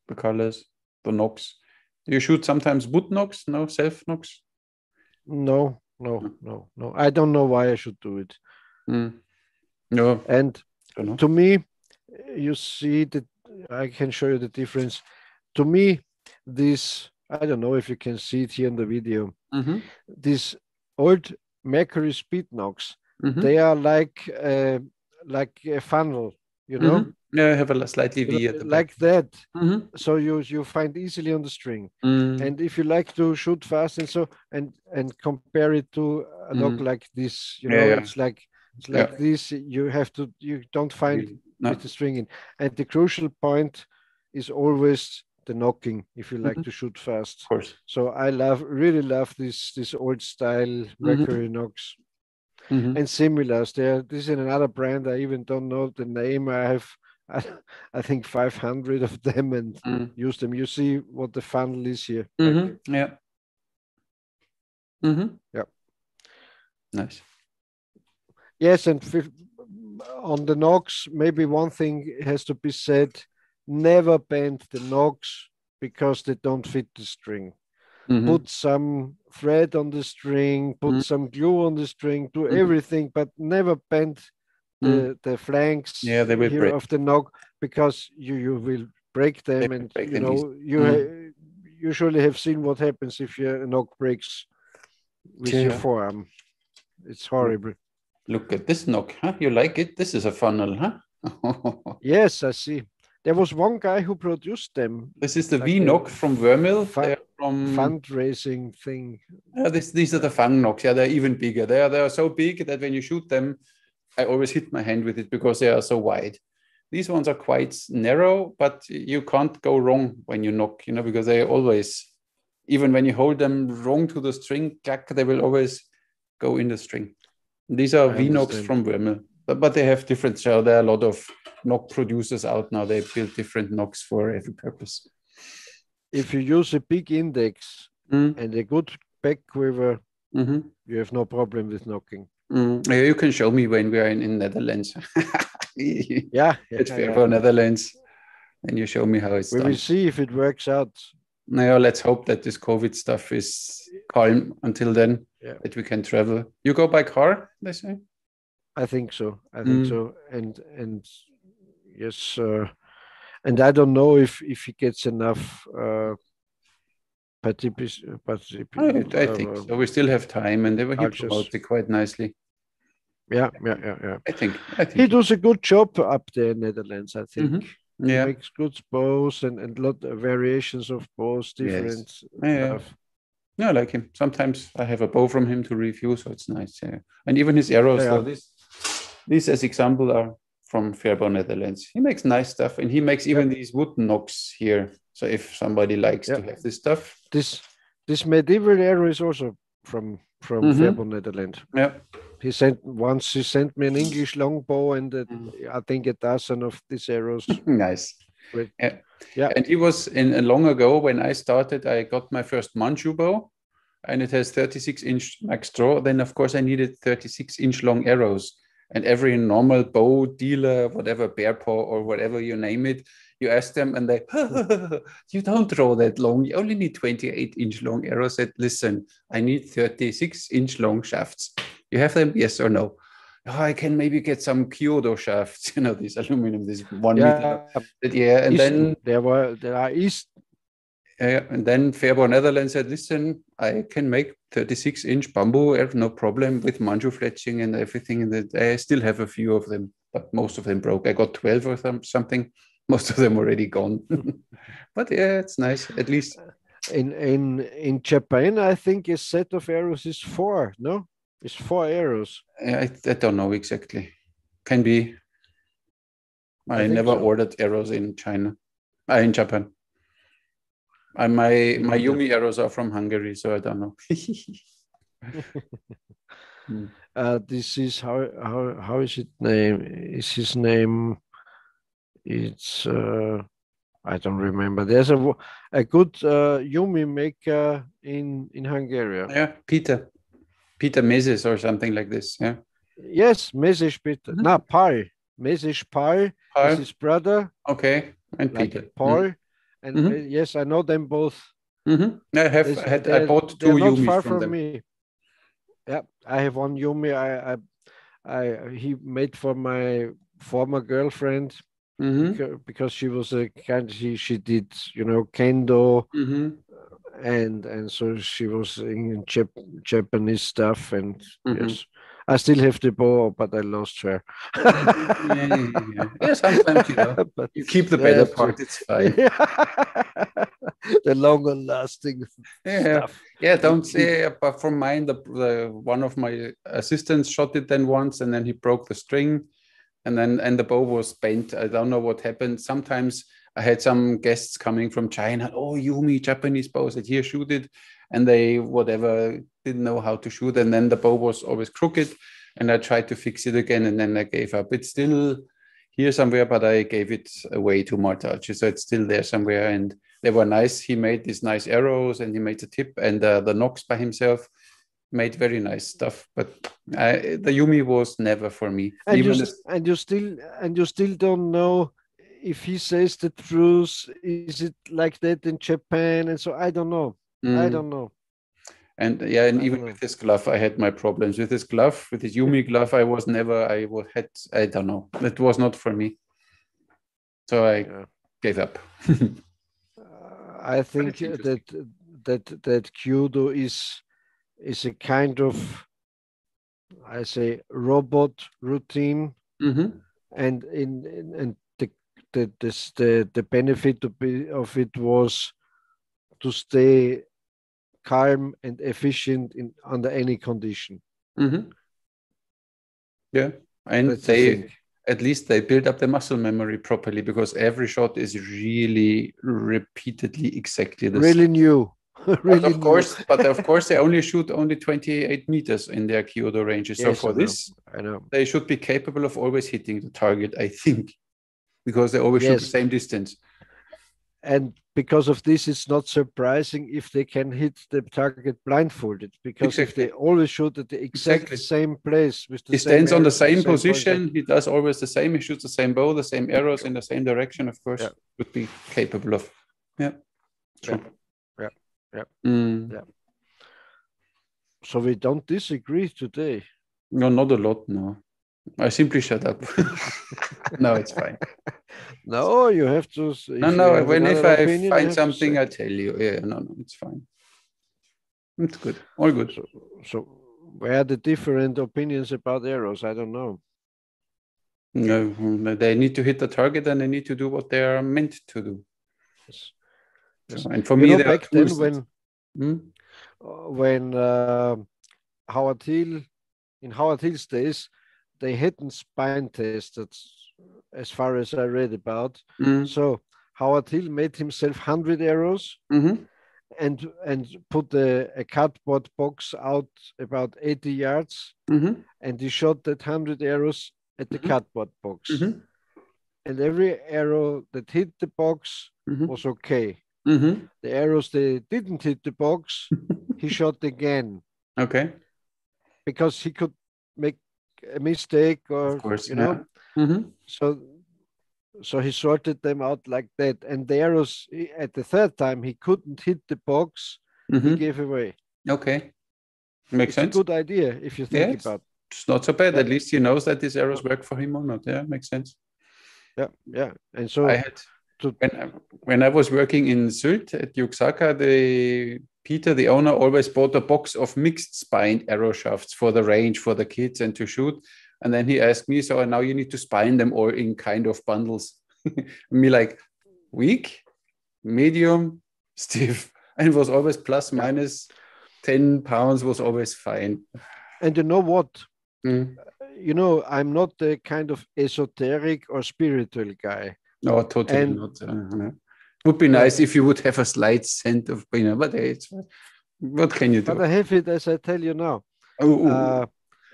the colors, the nocks. Do you shoot sometimes wood nocks? No, self nocks? No. I don't know why I should do it. No. And to me, you see that I can show you the difference. To me, this, I don't know if you can see it here in the video. These old Mercury speed nocks, they are like a funnel, Yeah, I have a slightly V at the back. Like that. So you find easily on the string. And if you like to shoot fast and so and compare it to a nock like this, it's like this. You don't find with the string in. And the crucial point is always the knocking if you like to shoot fast. Of course. So I really love this old style Mercury nocks. And similars. This is another brand. I even don't know the name. I have, I think 500 of them and use them. You see what the funnel is here. Yeah. Yeah. Nice. Yes, and on the nocks, maybe one thing has to be said: never bend the nocks because they don't fit the string. Put some thread on the string, put some glue on the string, do everything, but never bend the flanks they will here break. of the knock, because you will break them, and break you know you usually have seen what happens if your knock breaks with your forearm. It's horrible. Look at this knock, huh? You like it? This is a funnel, huh? Yes, I see. There was one guy who produced them. This is the like V-knock from Vermil. They're from fundraising thing. These are the fun knocks. Yeah, they're even bigger. They are so big that when you shoot them, I always hit my hand with it because they are so wide. These ones are quite narrow, but you can't go wrong when you knock, you know, because they always, even when you hold them wrong to the string, clack, they will always go in the string. These are V-knocks from Vermil, but they have different. So there are a lot of knock producers out now. They build different knocks for every purpose. If you use a big index and a good back quiver, you have no problem with knocking. You can show me when we are in Netherlands. It's fair for Netherlands, and you show me how it's done. We will see if it works out. No, let's hope that this COVID stuff is calm until then, that we can travel. You go by car, they say? I think so. I think so. And yes, and I don't know if he gets enough participation. I think so. We still have time, and he promotes it quite nicely. Yeah. I think he does a good job up there in Netherlands, I think. He makes good bows and lot of variations of bows, different stuff. Yeah, I like him. Sometimes I have a bow from him to review, so it's nice. Yeah. And even his arrows, so these as example are from Fairbow, Netherlands. He makes nice stuff, and he makes even these wood knocks here. So if somebody likes to have this stuff. This medieval arrow is also from Fairbow, Netherlands. Yeah. He sent me an English longbow, and I think a dozen of these arrows. Nice. Yeah. And he was long ago when I started, I got my first Manchu bow, and it has 36-inch max draw. Then of course I needed 36-inch long arrows, and every normal bow dealer, whatever, bear paw or whatever you name it, you ask them and they, you don't draw that long. You only need 28-inch long arrows. I said, listen, I need 36-inch long shafts. You have them? Yes or no? Oh, I can maybe get some Kyoto shafts, you know, this aluminum, this 1 meter. And then there are East. And then Fairbow, Netherlands said, listen, I can make 36-inch bamboo, no problem, with Manchu fletching and everything. And I still have a few of them, but most of them broke. I got 12 or something. Most of them already gone. But it's nice, at least. In Japan, I think a set of arrows is 4, no? It's 4 arrows. I don't know exactly. Can be. I never ordered arrows in China. In Japan. My Yumi arrows are from Hungary, so I don't know. This is how is it name? Is his name? It's I don't remember. There's a good Yumi maker in Hungary. Yeah, Peter Mezes or something like this. Yeah. Yes, Mezes Peter. No, Paul. Mezes Paul is his brother. Okay, and like Peter. Paul. And yes, I know them both. I bought 2 Yumis from them. Me. Yeah, I have one Yumi. He made for my former girlfriend because she was she did kendo, and so she was in Japanese stuff, and yes. I still have the bow, but I lost her. Yeah, sometimes but you keep the better part. It's fine. The longer lasting stuff. Yeah, don't say. But from mine, the one of my assistants shot it then once, and then he broke the string, and the bow was bent. I don't know what happened. Sometimes I had some guests coming from China. Oh, Yumi, Japanese bow. I said, here, shoot it. And they, didn't know how to shoot. And then the bow was always crooked. And I tried to fix it again. And then I gave up. It's still here somewhere, but I gave it away to Martalci. So it's still there somewhere. And they were nice. He made these nice arrows, and he made the tip and the knocks by himself. Made very nice stuff. But the Yumi was never for me. And you still don't know if he says the truth. Is it like that in Japan? And so I don't know. I don't know. And yeah, and even with this glove, I had my problems. With this glove, with this Yumi glove, I don't know. It was not for me. So I gave up. I think that Kyudo is a kind of, I say, robot routine, and the benefit of it was to stay calm and efficient under any condition. Yeah, and at least they build up the muscle memory properly, because every shot is really repeatedly exactly the same. New. Really, of course, but of course they only shoot only 28 meters in their Kyoto ranges. So for this, I know they should be capable of always hitting the target, I think, because they always shoot the same distance. And because of this, it's not surprising if they can hit the target blindfolded, because if they always shoot at the exact same place with the he stands on the same position, he does always the same, he shoots the same bow, the same arrows in the same direction, of course, would be capable of. True. So we don't disagree today. No, not a lot, no. I simply shut up. No, it's fine. No, you have to. If I find something, I tell you. Yeah, no, it's fine. It's good. All good. So where are the different opinions about arrows? I don't know. No, they need to hit the target, and they need to do what they are meant to do. Yes. So, and for me, back then when Howard Hill, in Howard Hill's days, they hadn't spine tested, as far as I read about. So Howard Hill made himself 100 arrows and put a cardboard box out about 80 yards, and he shot that 100 arrows at the cardboard box. And every arrow that hit the box was okay. The arrows that didn't hit the box, he shot again. Okay. Because he could make a mistake, or, of course, So he sorted them out like that. And the arrows, at the third time, he couldn't hit the box, he gave away. Okay. Makes sense. It's a good idea if you think about it. It's not so bad. At least he knows that these arrows work for him or not. Yeah, makes sense. Yeah. And so I had when I was working in Sylt at Yuksaka, Peter, the owner, always bought a box of mixed spined arrow shafts for the range for the kids and to shoot. And then he asked me, so now you need to spine them all in kind of bundles. Me like weak, medium, stiff. And it was always plus minus 10 pounds was always fine. And you know what? I'm not the kind of esoteric or spiritual guy. No, totally not. Would be nice if you would have a slight scent of, but hey, it's fine. What can you do? But I have it, as I tell you now.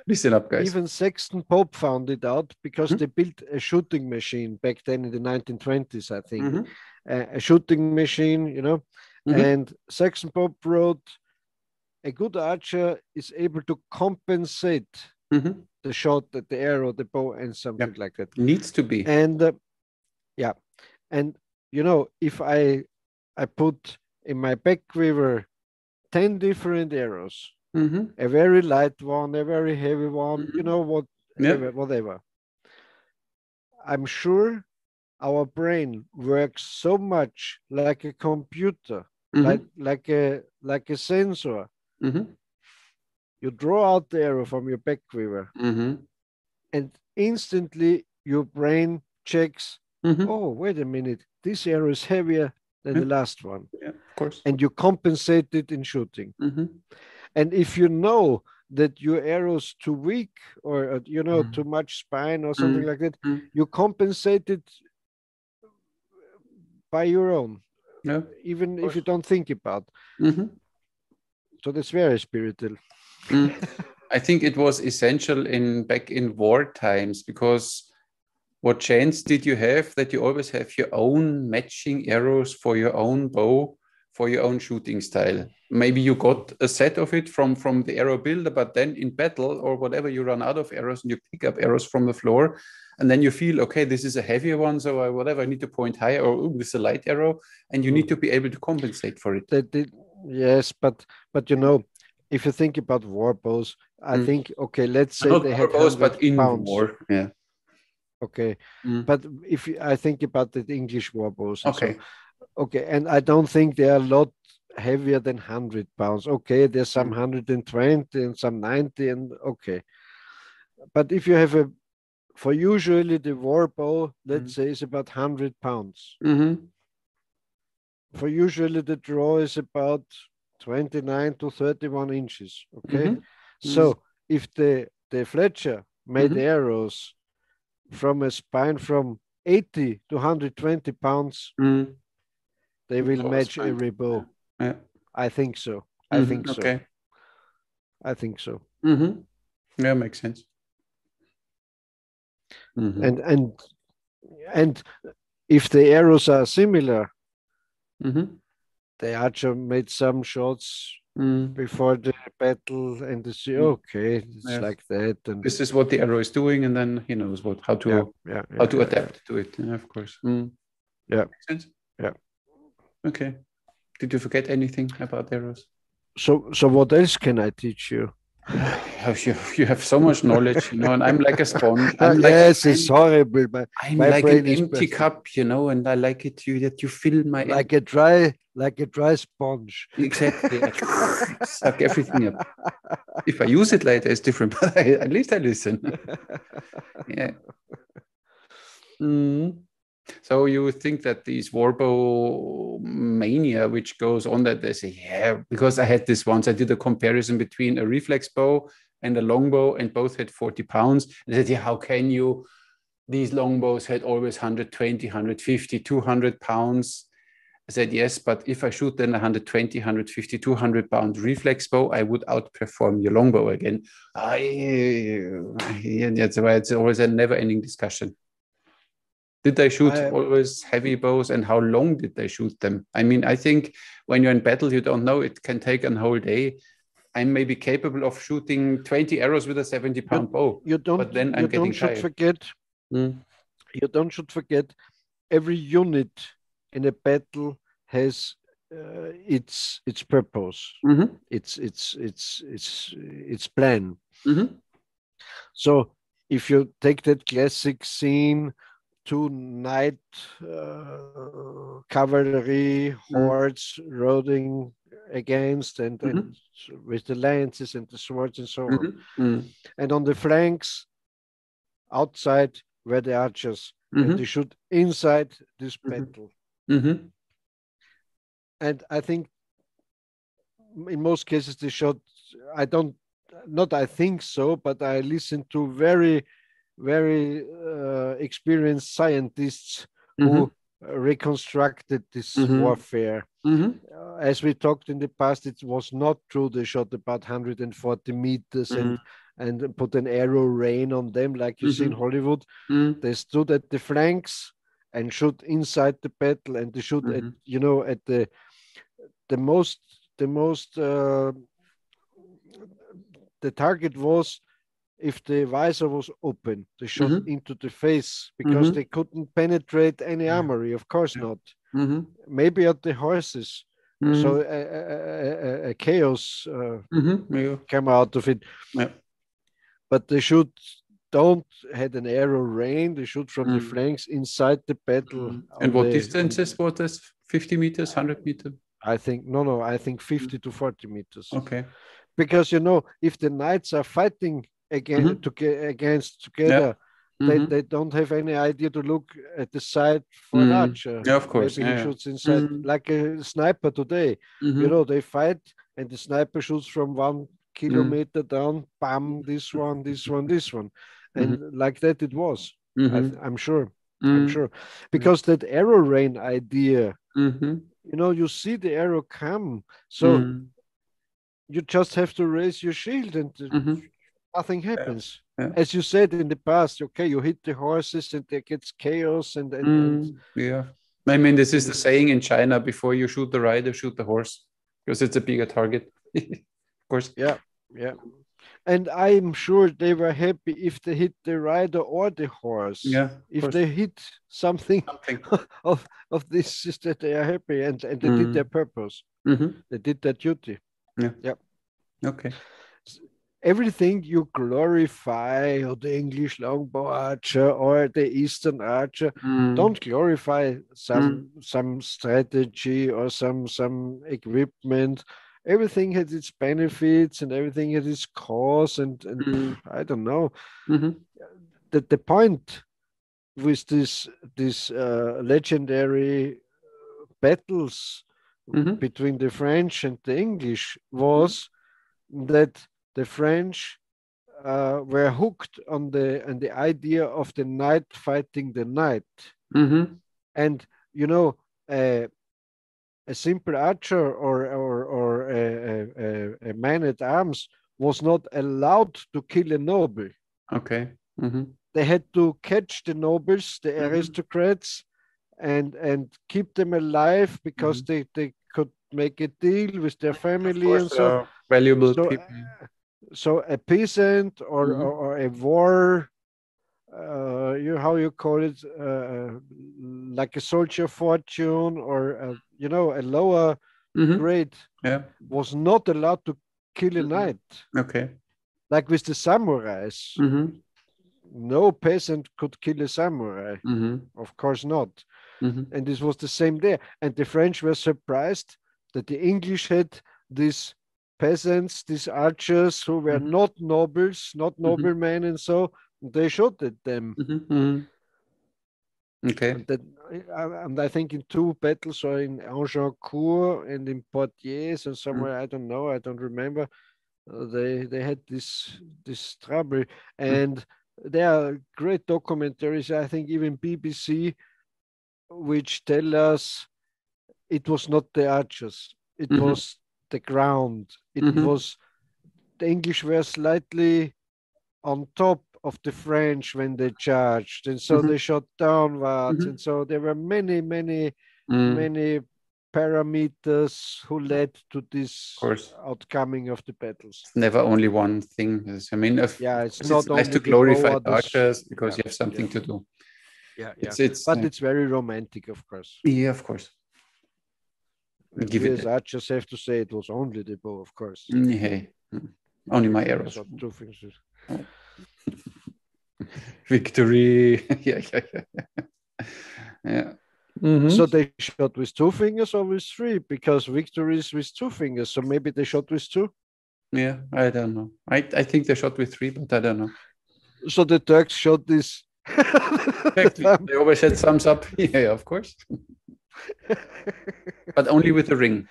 Listen up, guys. Even Sexton Pope found it out, because they built a shooting machine back then in the 1920s, I think. A shooting machine, and Sexton Pope wrote, a good archer is able to compensate the shot, the arrow, the bow, and something like that. Needs to be. And and if I put in my back quiver 10 different arrows, a very light one, a very heavy one, whatever. I'm sure our brain works so much like a computer, like a sensor. You draw out the arrow from your back quiver, and instantly your brain checks, oh, wait a minute, this arrow is heavier than the last one. Yeah, of course. And you compensate it in shooting. And if you know that your arrow's too weak, or too much spine or something like that, you compensate it by your own, even if you don't think about it. So that's very spiritual. I think it was essential back in war times, because what chance did you have that you always have your own matching arrows for your own bow, for your own shooting style? Maybe you got a set of it from the arrow builder, but then in battle or whatever, you run out of arrows and you pick up arrows from the floor, and then you feel, okay, this is a heavier one, so I need to point higher, or this is a light arrow, and you need to be able to compensate for it. Yes, but if you think about war bows, I think, okay, let's say not they war had bows, 100 but in pounds. war. Yeah. Okay. But if I think about the English war bows, and Okay. so, okay, and I don't think they are a lot heavier than 100 pounds. Okay, there's some 120 and some 90, and okay. But if you have for usually the war bow, let's say, is about 100 pounds. For usually the draw is about 29 to 31 inches. Okay. So if the Fletcher made arrows from a spine from 80 to 120 pounds, they will match every bow. Yeah. I think so. I think so. Okay. I think so. Yeah, makes sense. And if the arrows are similar, the archer made some shots before the battle, and they say, okay, it's like that. And this is what the arrow is doing, and then he knows how to adapt to it. Yeah, of course. Yeah. Makes sense. Yeah. Okay. Did you forget anything about arrows? So what else can I teach you? You have so much knowledge, and I'm like a sponge. It's horrible. I'm my like brain an empty cup, and I like it that you fill my like a dry sponge. Exactly. Suck everything up. If I use it later, it's different, but at least I listen. Yeah. So you think that these warbow mania, which goes on, that they say, because I had this once, I did a comparison between a reflex bow and a longbow, and both had 40 pounds. And I said, how can you? These longbows had always 120, 150, 200 pounds. I said, yes, but if I shoot then 120, 150, 200 pound reflex bow, I would outperform your longbow again. That's why it's always a never ending discussion. Did they shoot always heavy bows, and how long did they shoot them? I mean, I think when you're in battle, you don't know. It can take a whole day. I'm maybe capable of shooting 20 arrows with a 70-pound bow. But then I'm getting tired. You don't should forget, every unit in a battle has its purpose, its plan. So if you take that classic scene, 2 knight cavalry hordes riding against, and with the lances and the swords and so on. And on the flanks, outside, were the archers, and they shoot inside this battle. And I think in most cases they shot, I think so, but I listened to very, very experienced scientists who reconstructed this warfare. As we talked in the past, it was not true. They shot about 140 meters and put an arrow rain on them, like you see in Hollywood. They stood at the flanks and shoot inside the battle, and they shoot at the most the target was, if the visor was open, they shot into the face, because they couldn't penetrate any armory. Of course not. Maybe at the horses. So a chaos came out of it. But they don't had an arrow rain. They shoot from the flanks inside the battle. And what distances was this? 50 meters, 100 meters? I think I think 50 to 40 meters. Okay. Because if the knights are fighting against together, they don't have any idea to look at the side for an archer. Yeah, of course. Maybe he shoots inside, like a sniper today. They fight, and the sniper shoots from 1 kilometer down, bam, this one, and like that it was. I'm sure. I'm sure, because that arrow rain idea, you see the arrow come, so you just have to raise your shield, and nothing happens. Yeah. As you said in the past, okay, you hit the horses and there gets chaos, and yeah. I mean, this is the saying in China: before you shoot the rider, shoot the horse, because it's a bigger target. Of course. Yeah. And I'm sure they were happy if they hit the rider or the horse. Yeah. If they hit something of this, is that they are happy, and they did their purpose. They did their duty. Yeah. Okay. Everything you glorify, or the English longbow archer or the Eastern archer, don't glorify some strategy or some equipment. Everything has its benefits and everything has its cause, and I don't know. The point with this legendary battles between the French and the English was that the French were hooked on the idea of the knight fighting the knight. And you know, a simple archer or a man at arms was not allowed to kill a noble. Okay. They had to catch the nobles, the aristocrats, and keep them alive because they could make a deal with their family, and so valuable people. So a peasant or a war, how you call it, like a soldier fortune, or a lower grade, was not allowed to kill a knight. Okay. Like with the samurais, no peasant could kill a samurai. Of course not. And this was the same there. And the French were surprised that the English had these peasants, these archers who were not nobles, not noblemen, and so they shot at them. Okay. And I think in two battles, or in Agincourt and in Poitiers and somewhere, I don't know, I don't remember, they had this trouble. And there are great documentaries, I think even BBC, which tell us it was not the archers, it was the ground. It was the English were slightly on top of the French when they charged, and so they shot downwards, and so there were many parameters who led to this outcoming of the battles. It's never only one thing. I mean, it's not nice to glorify archers because you have something to do. But it's very romantic, of course. Yeah, of course. We as archers have to say it was only the bow, of course. Hey, only my arrows. Victory. Yeah. So they shot with 2 fingers or with 3, because victory is with 2 fingers. So maybe they shot with 2. Yeah, I don't know. I think they shot with 3, but I don't know. So the Turks shot this. Exactly. They always had thumbs up. Yeah, of course. But only with a ring.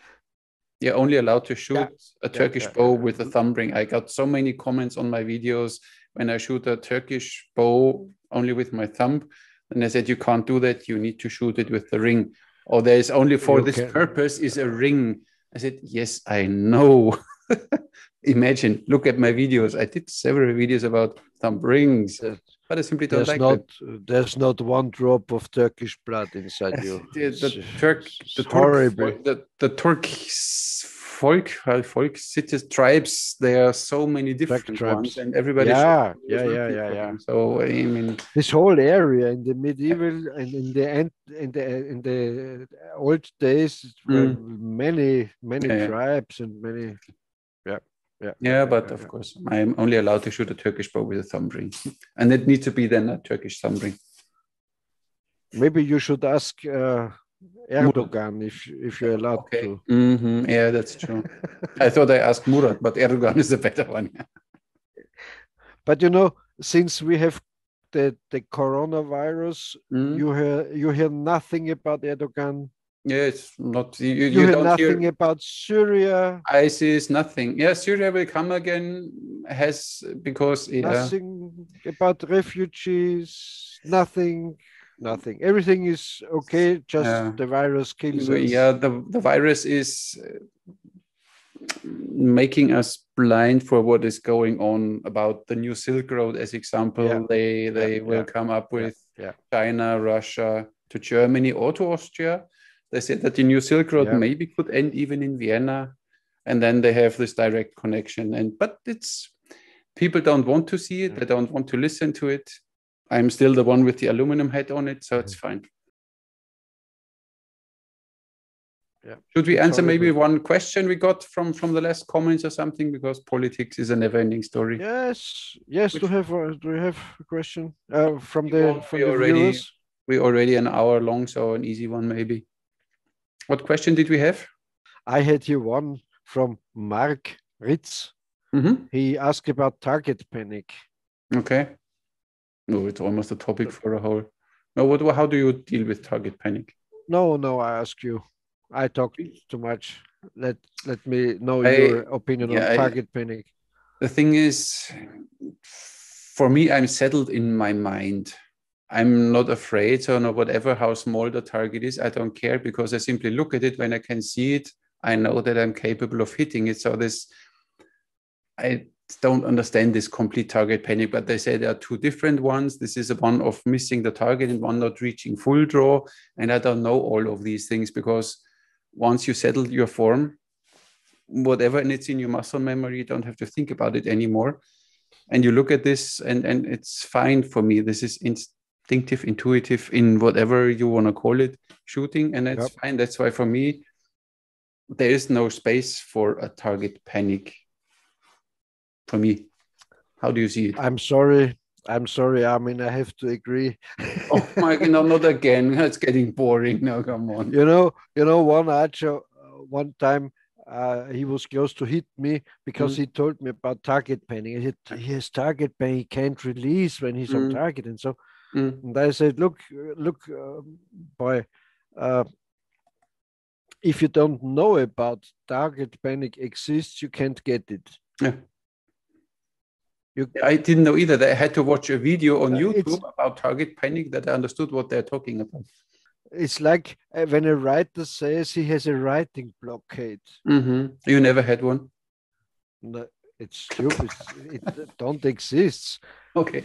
You're only allowed to shoot a Turkish bow with a thumb ring. I got so many comments on my videos when I shoot a Turkish bow only with my thumb. And I said, you can't do that. You need to shoot it with the ring. Or there's only for this purpose is a ring. I said, yes, I know. Imagine, look at my videos. I did several videos about thumb rings. But I simply don't like it. There's not one drop of Turkish blood inside you. The Turk cities, tribes, there are so many different ones, and everybody. So I mean, this whole area in the medieval and in the old days, many tribes and many. But of course, I'm only allowed to shoot a Turkish bow with a thumb ring, and it needs to be then a Turkish thumb ring. Maybe you should ask Erdogan if you're allowed to. Yeah, that's true. I thought I asked Murat, but Erdogan is the better one. But since we have the coronavirus, you hear nothing about Erdogan. Yeah, it's not. You hear don't nothing hear about Syria. ISIS, nothing. Yeah, Syria will come again. Nothing about refugees. Nothing. Everything is okay. Just the virus kills us. Yeah, the virus is making us blind for what is going on. About the new Silk Road, as example, they will come up with China, Russia to Germany or to Austria. They said that the new Silk Road maybe could end even in Vienna, and then they have this direct connection. But it's people don't want to see it; they don't want to listen to it. I'm still the one with the aluminum head on it, so it's fine. Yeah. Should we It's answer maybe horrible. one question we got from the last comments or something? Because politics is a never-ending story. Yes. Yes. Which Do we have a question from one the viewers? we already an hour long, so an easy one maybe. What question did we have? I had here one from Mark Ritz. He asked about target panic. Okay. No, it's almost a topic for a whole. No, how do you deal with target panic? No, I ask you. I talked too much. Let me know your opinion on target panic. The thing is, for me, I'm settled in my mind. I'm not afraid, so no, whatever how small the target is, I don't care, because I simply look at it. When I can see it, I know that I'm capable of hitting it. So I don't understand this complete target panic, but they say there are two different ones. This is one of missing the target and one not reaching full draw. And I don't know all of these things, because once you settle your form, whatever, and it's in your muscle memory, you don't have to think about it anymore. And you look at this and it's fine for me. This is instinctive, intuitive, in whatever you want to call it, shooting, and that's fine. That's why for me, there is no space for a target panic. For me, how do you see it? I'm sorry, Armin, I have to agree. Oh my God, no, not again. It's getting boring now. Come on. You know, one archer, one time, he was close to hit me because he told me about target panic. He has target panic, he can't release when he's on target, and so. And I said, look, boy, if you don't know about target panic exists, you can't get it. Yeah. I didn't know either. I had to watch a video on YouTube about target panic that I understood what they're talking about. It's like when a writer says he has a writing blockade. You never had one? No, it's stupid. It don't exist. Okay.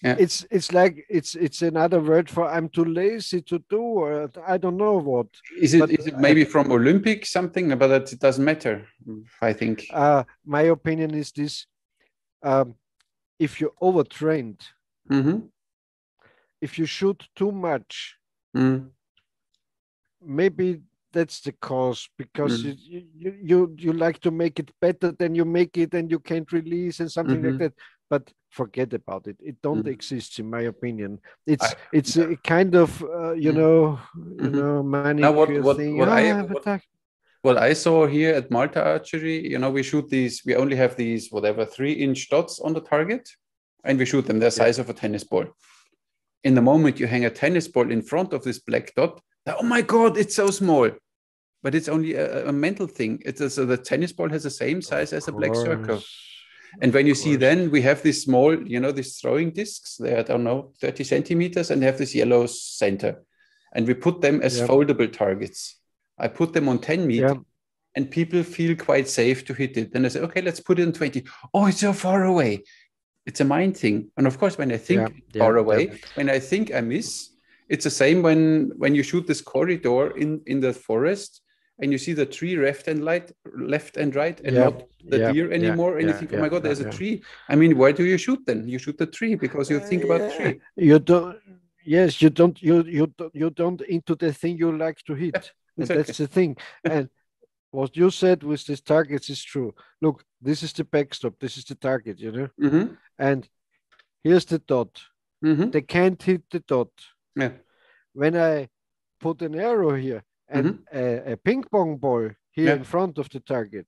Yeah. It's like it's another word for I'm too lazy to do, or I don't know what. Is it maybe from Olympic something? But it doesn't matter, I think. My opinion is this. If you're overtrained, if you shoot too much, maybe that's the cause, because you like to make it better than you make it, and you can't release and something like that. But forget about it. It don't exist, in my opinion. It's a kind of manicure thing. What I saw here at Malta Archery, we shoot these. We only have these 3-inch dots on the target, and we shoot them. They're the size of a tennis ball. In the moment you hang a tennis ball in front of this black dot, oh my God, it's so small. But it's only a mental thing. So the tennis ball has the same size as a black circle. And when you see, then we have this small, these throwing discs, they are, I don't know, 30 centimeters, and they have this yellow center. And we put them as foldable targets. I put them on 10 meters, and people feel quite safe to hit it. Then I say, okay, let's put it on 20. Oh, it's so far away. It's a mind thing. And of course, when I think far away, when I think I miss, it's the same when you shoot this corridor in the forest, and you see the tree left and right, and not the deer anymore. And you think, oh my God, there's a tree. I mean, where do you shoot then? You shoot the tree because you think about the tree. You don't. Yes, you don't. You don't into the thing you like to hit. Exactly. And that's the thing. And what you said with these targets is true. Look, this is the backstop. This is the target. And here's the dot. They can't hit the dot. Yeah. When I put an arrow here and a ping pong ball here in front of the target,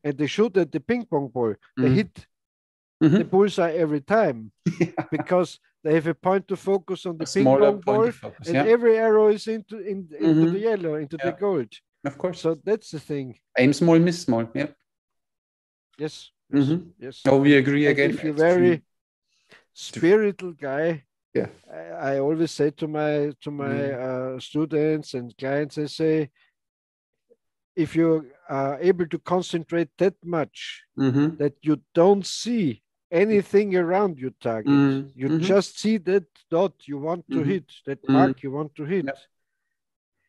and they shoot at the ping pong ball, they hit the bullseye every time, because they have a point to focus on the ping pong ball, and every arrow is into the yellow, into the gold. Of course. So that's the thing. Aim small, miss small. Yeah. Yes. Yes. Oh, we agree again. If you're very spiritual guy, I always say to my students and clients, I say, if you are able to concentrate that much that you don't see anything around your target, you just see that dot you want to hit, that mark you want to hit.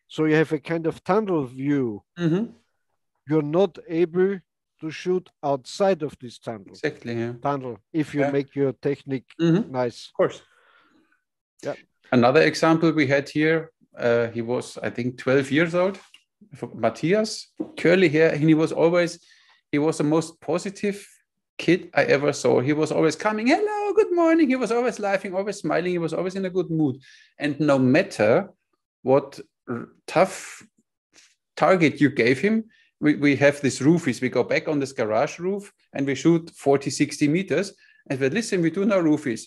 So you have a kind of tunnel view. You're not able to shoot outside of this tunnel. Exactly. Yeah. Tunnel, if you make your technique nice. Of course. Yeah. Another example we had here, he was, I think, 12 years old. Matthias, curly hair, and he was the most positive kid I ever saw. He was always coming, hello, good morning. He was always laughing, always smiling. He was always in a good mood. And no matter what tough target you gave him, we have this roofies. We go back on this garage roof and we shoot 40, 60 meters. And we listen, we do no roofies.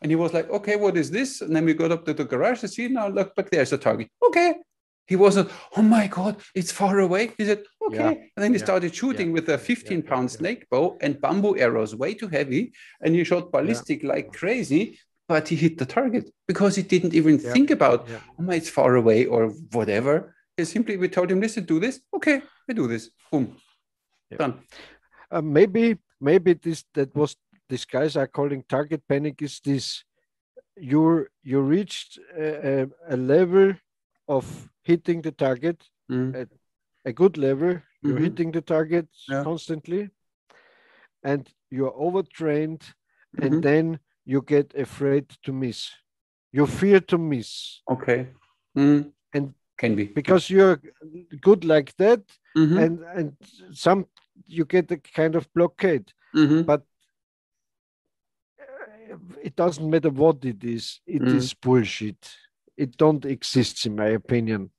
And he was like, okay, what is this? And then we got up to the garage to see, now look back, there's a target. Okay. He wasn't, oh my God, it's far away. He said, okay. Yeah. And then he started shooting with a 15-pound snake bow and bamboo arrows, way too heavy. And he shot ballistic like crazy, but he hit the target because he didn't even think about, oh my, it's far away or whatever. We told him, listen, do this. Okay, I do this. Boom. Done. Maybe this guys are calling target panic is this, you reached a level of hitting the target, a good level, you're hitting the target constantly, and you're overtrained, and then you get afraid to miss. You fear to miss. Okay. And can be. Because you're good like that, and some you get a kind of blockade. But it doesn't matter what it is. It is bullshit. It don't exist, in my opinion.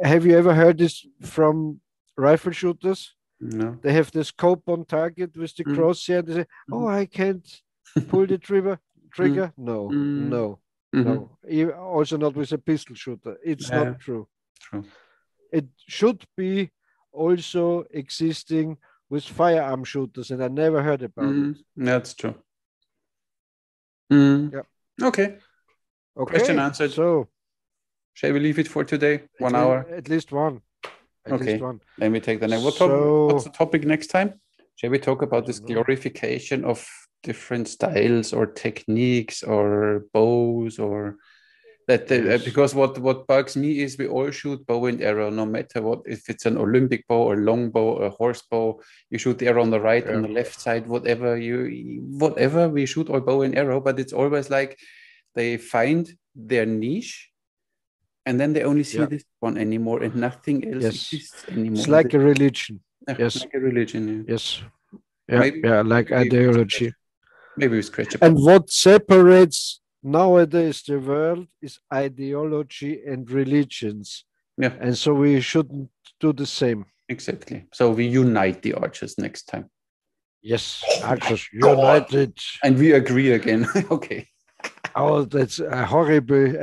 Have you ever heard this from rifle shooters? No. They have the scope on target with the crosshair. They say, "Oh, I can't pull the trigger." No. No. Also not with a pistol shooter. It's not true. True. It should be also existing with firearm shooters, and I never heard about it. That's true. Okay. Question answered. So, shall we leave it for today? 1 hour? At least one. Okay. Let me take the next. What's the topic next time? Shall we talk about this glorification of different styles or techniques or bows or that? Because what bugs me is we all shoot bow and arrow, no matter what. If it's an Olympic bow or long bow or horse bow, you shoot the arrow on the right, on the left side, whatever we shoot all bow and arrow. But it's always like they find their niche, and then they only see this one anymore, and nothing else exists anymore. It's like a religion. Yes, like a religion. Yes. Yeah, like ideology. Maybe we scratch it. And what separates nowadays the world is ideology and religions. Yeah. And so we shouldn't do the same. Exactly. So we unite the archers next time. Yes, archers united. And we agree again. Okay. Oh, that's a horrible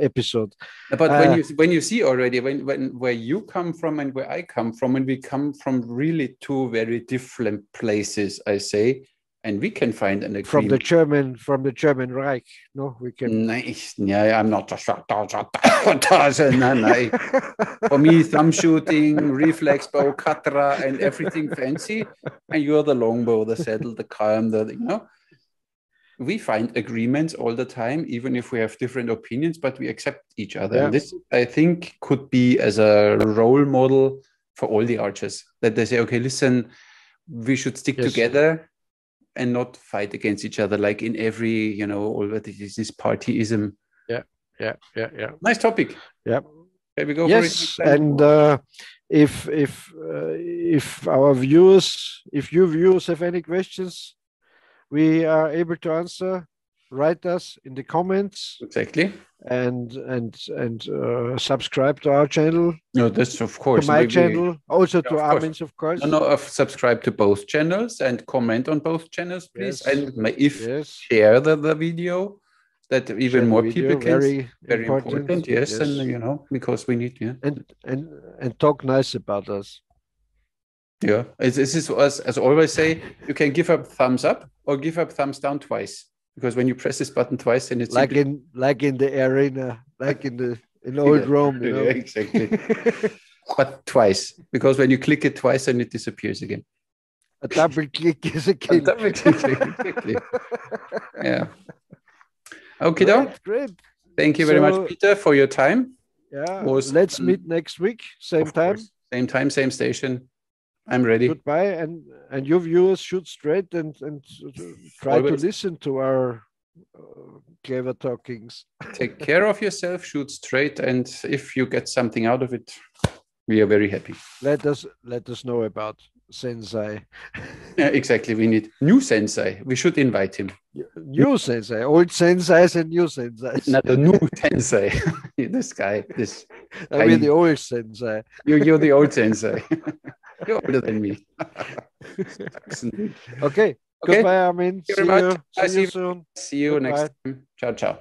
episode. But when you see already when where you come from and where I come from, and we come from really two very different places, I say, and we can find an agreement from the German Reich. No, we can. Nice. Yeah, I'm not. For me, thumb shooting, reflex bow, katra, and everything fancy, and you're the longbow, the saddle, the calm, we find agreements all the time, even if we have different opinions, but we accept each other. Yeah. And this, I think, could be as a role model for all the archers, that they say, okay, listen, we should stick together and not fight against each other, like in every, all that is this partyism. Yeah. Nice topic. Yeah. Here we go. Yes, and if our viewers, if you viewers have any questions, we are able to answer. Write us in the comments. Exactly. And subscribe to our channel. No, that's of course. To my channel, also to Armin's, of course. No, subscribe to both channels and comment on both channels, please. Yes. And share the video, that even more people can. Very important. Yes, and because we need. Yeah. And talk nice about us. Yeah, this is as I always say, you can give up thumbs up or give up thumbs down twice, because when you press this button twice, then it's like in the arena, like in old Rome. Yeah, exactly. But twice, because when you click it twice, then it disappears again. A double click is a kill. Double click, exactly. Yeah. Okay, great. Thank you very much, Peter, for your time. Yeah. Let's meet next week, same time. Same time, same station. I'm ready. Goodbye, and your viewers shoot straight and try to listen to our clever talkings. Take care of yourself, shoot straight, and if you get something out of it, we are very happy. Let us know about Sensei. Yeah, exactly. We need new Sensei. We should invite him. New Sensei, old Senseis and new Senseis. Not a new Sensei. This guy, this. I mean the old Sensei. You're the old Sensei. You're older than me. Okay. Goodbye, Armin. See you soon. See you next time. Ciao, ciao.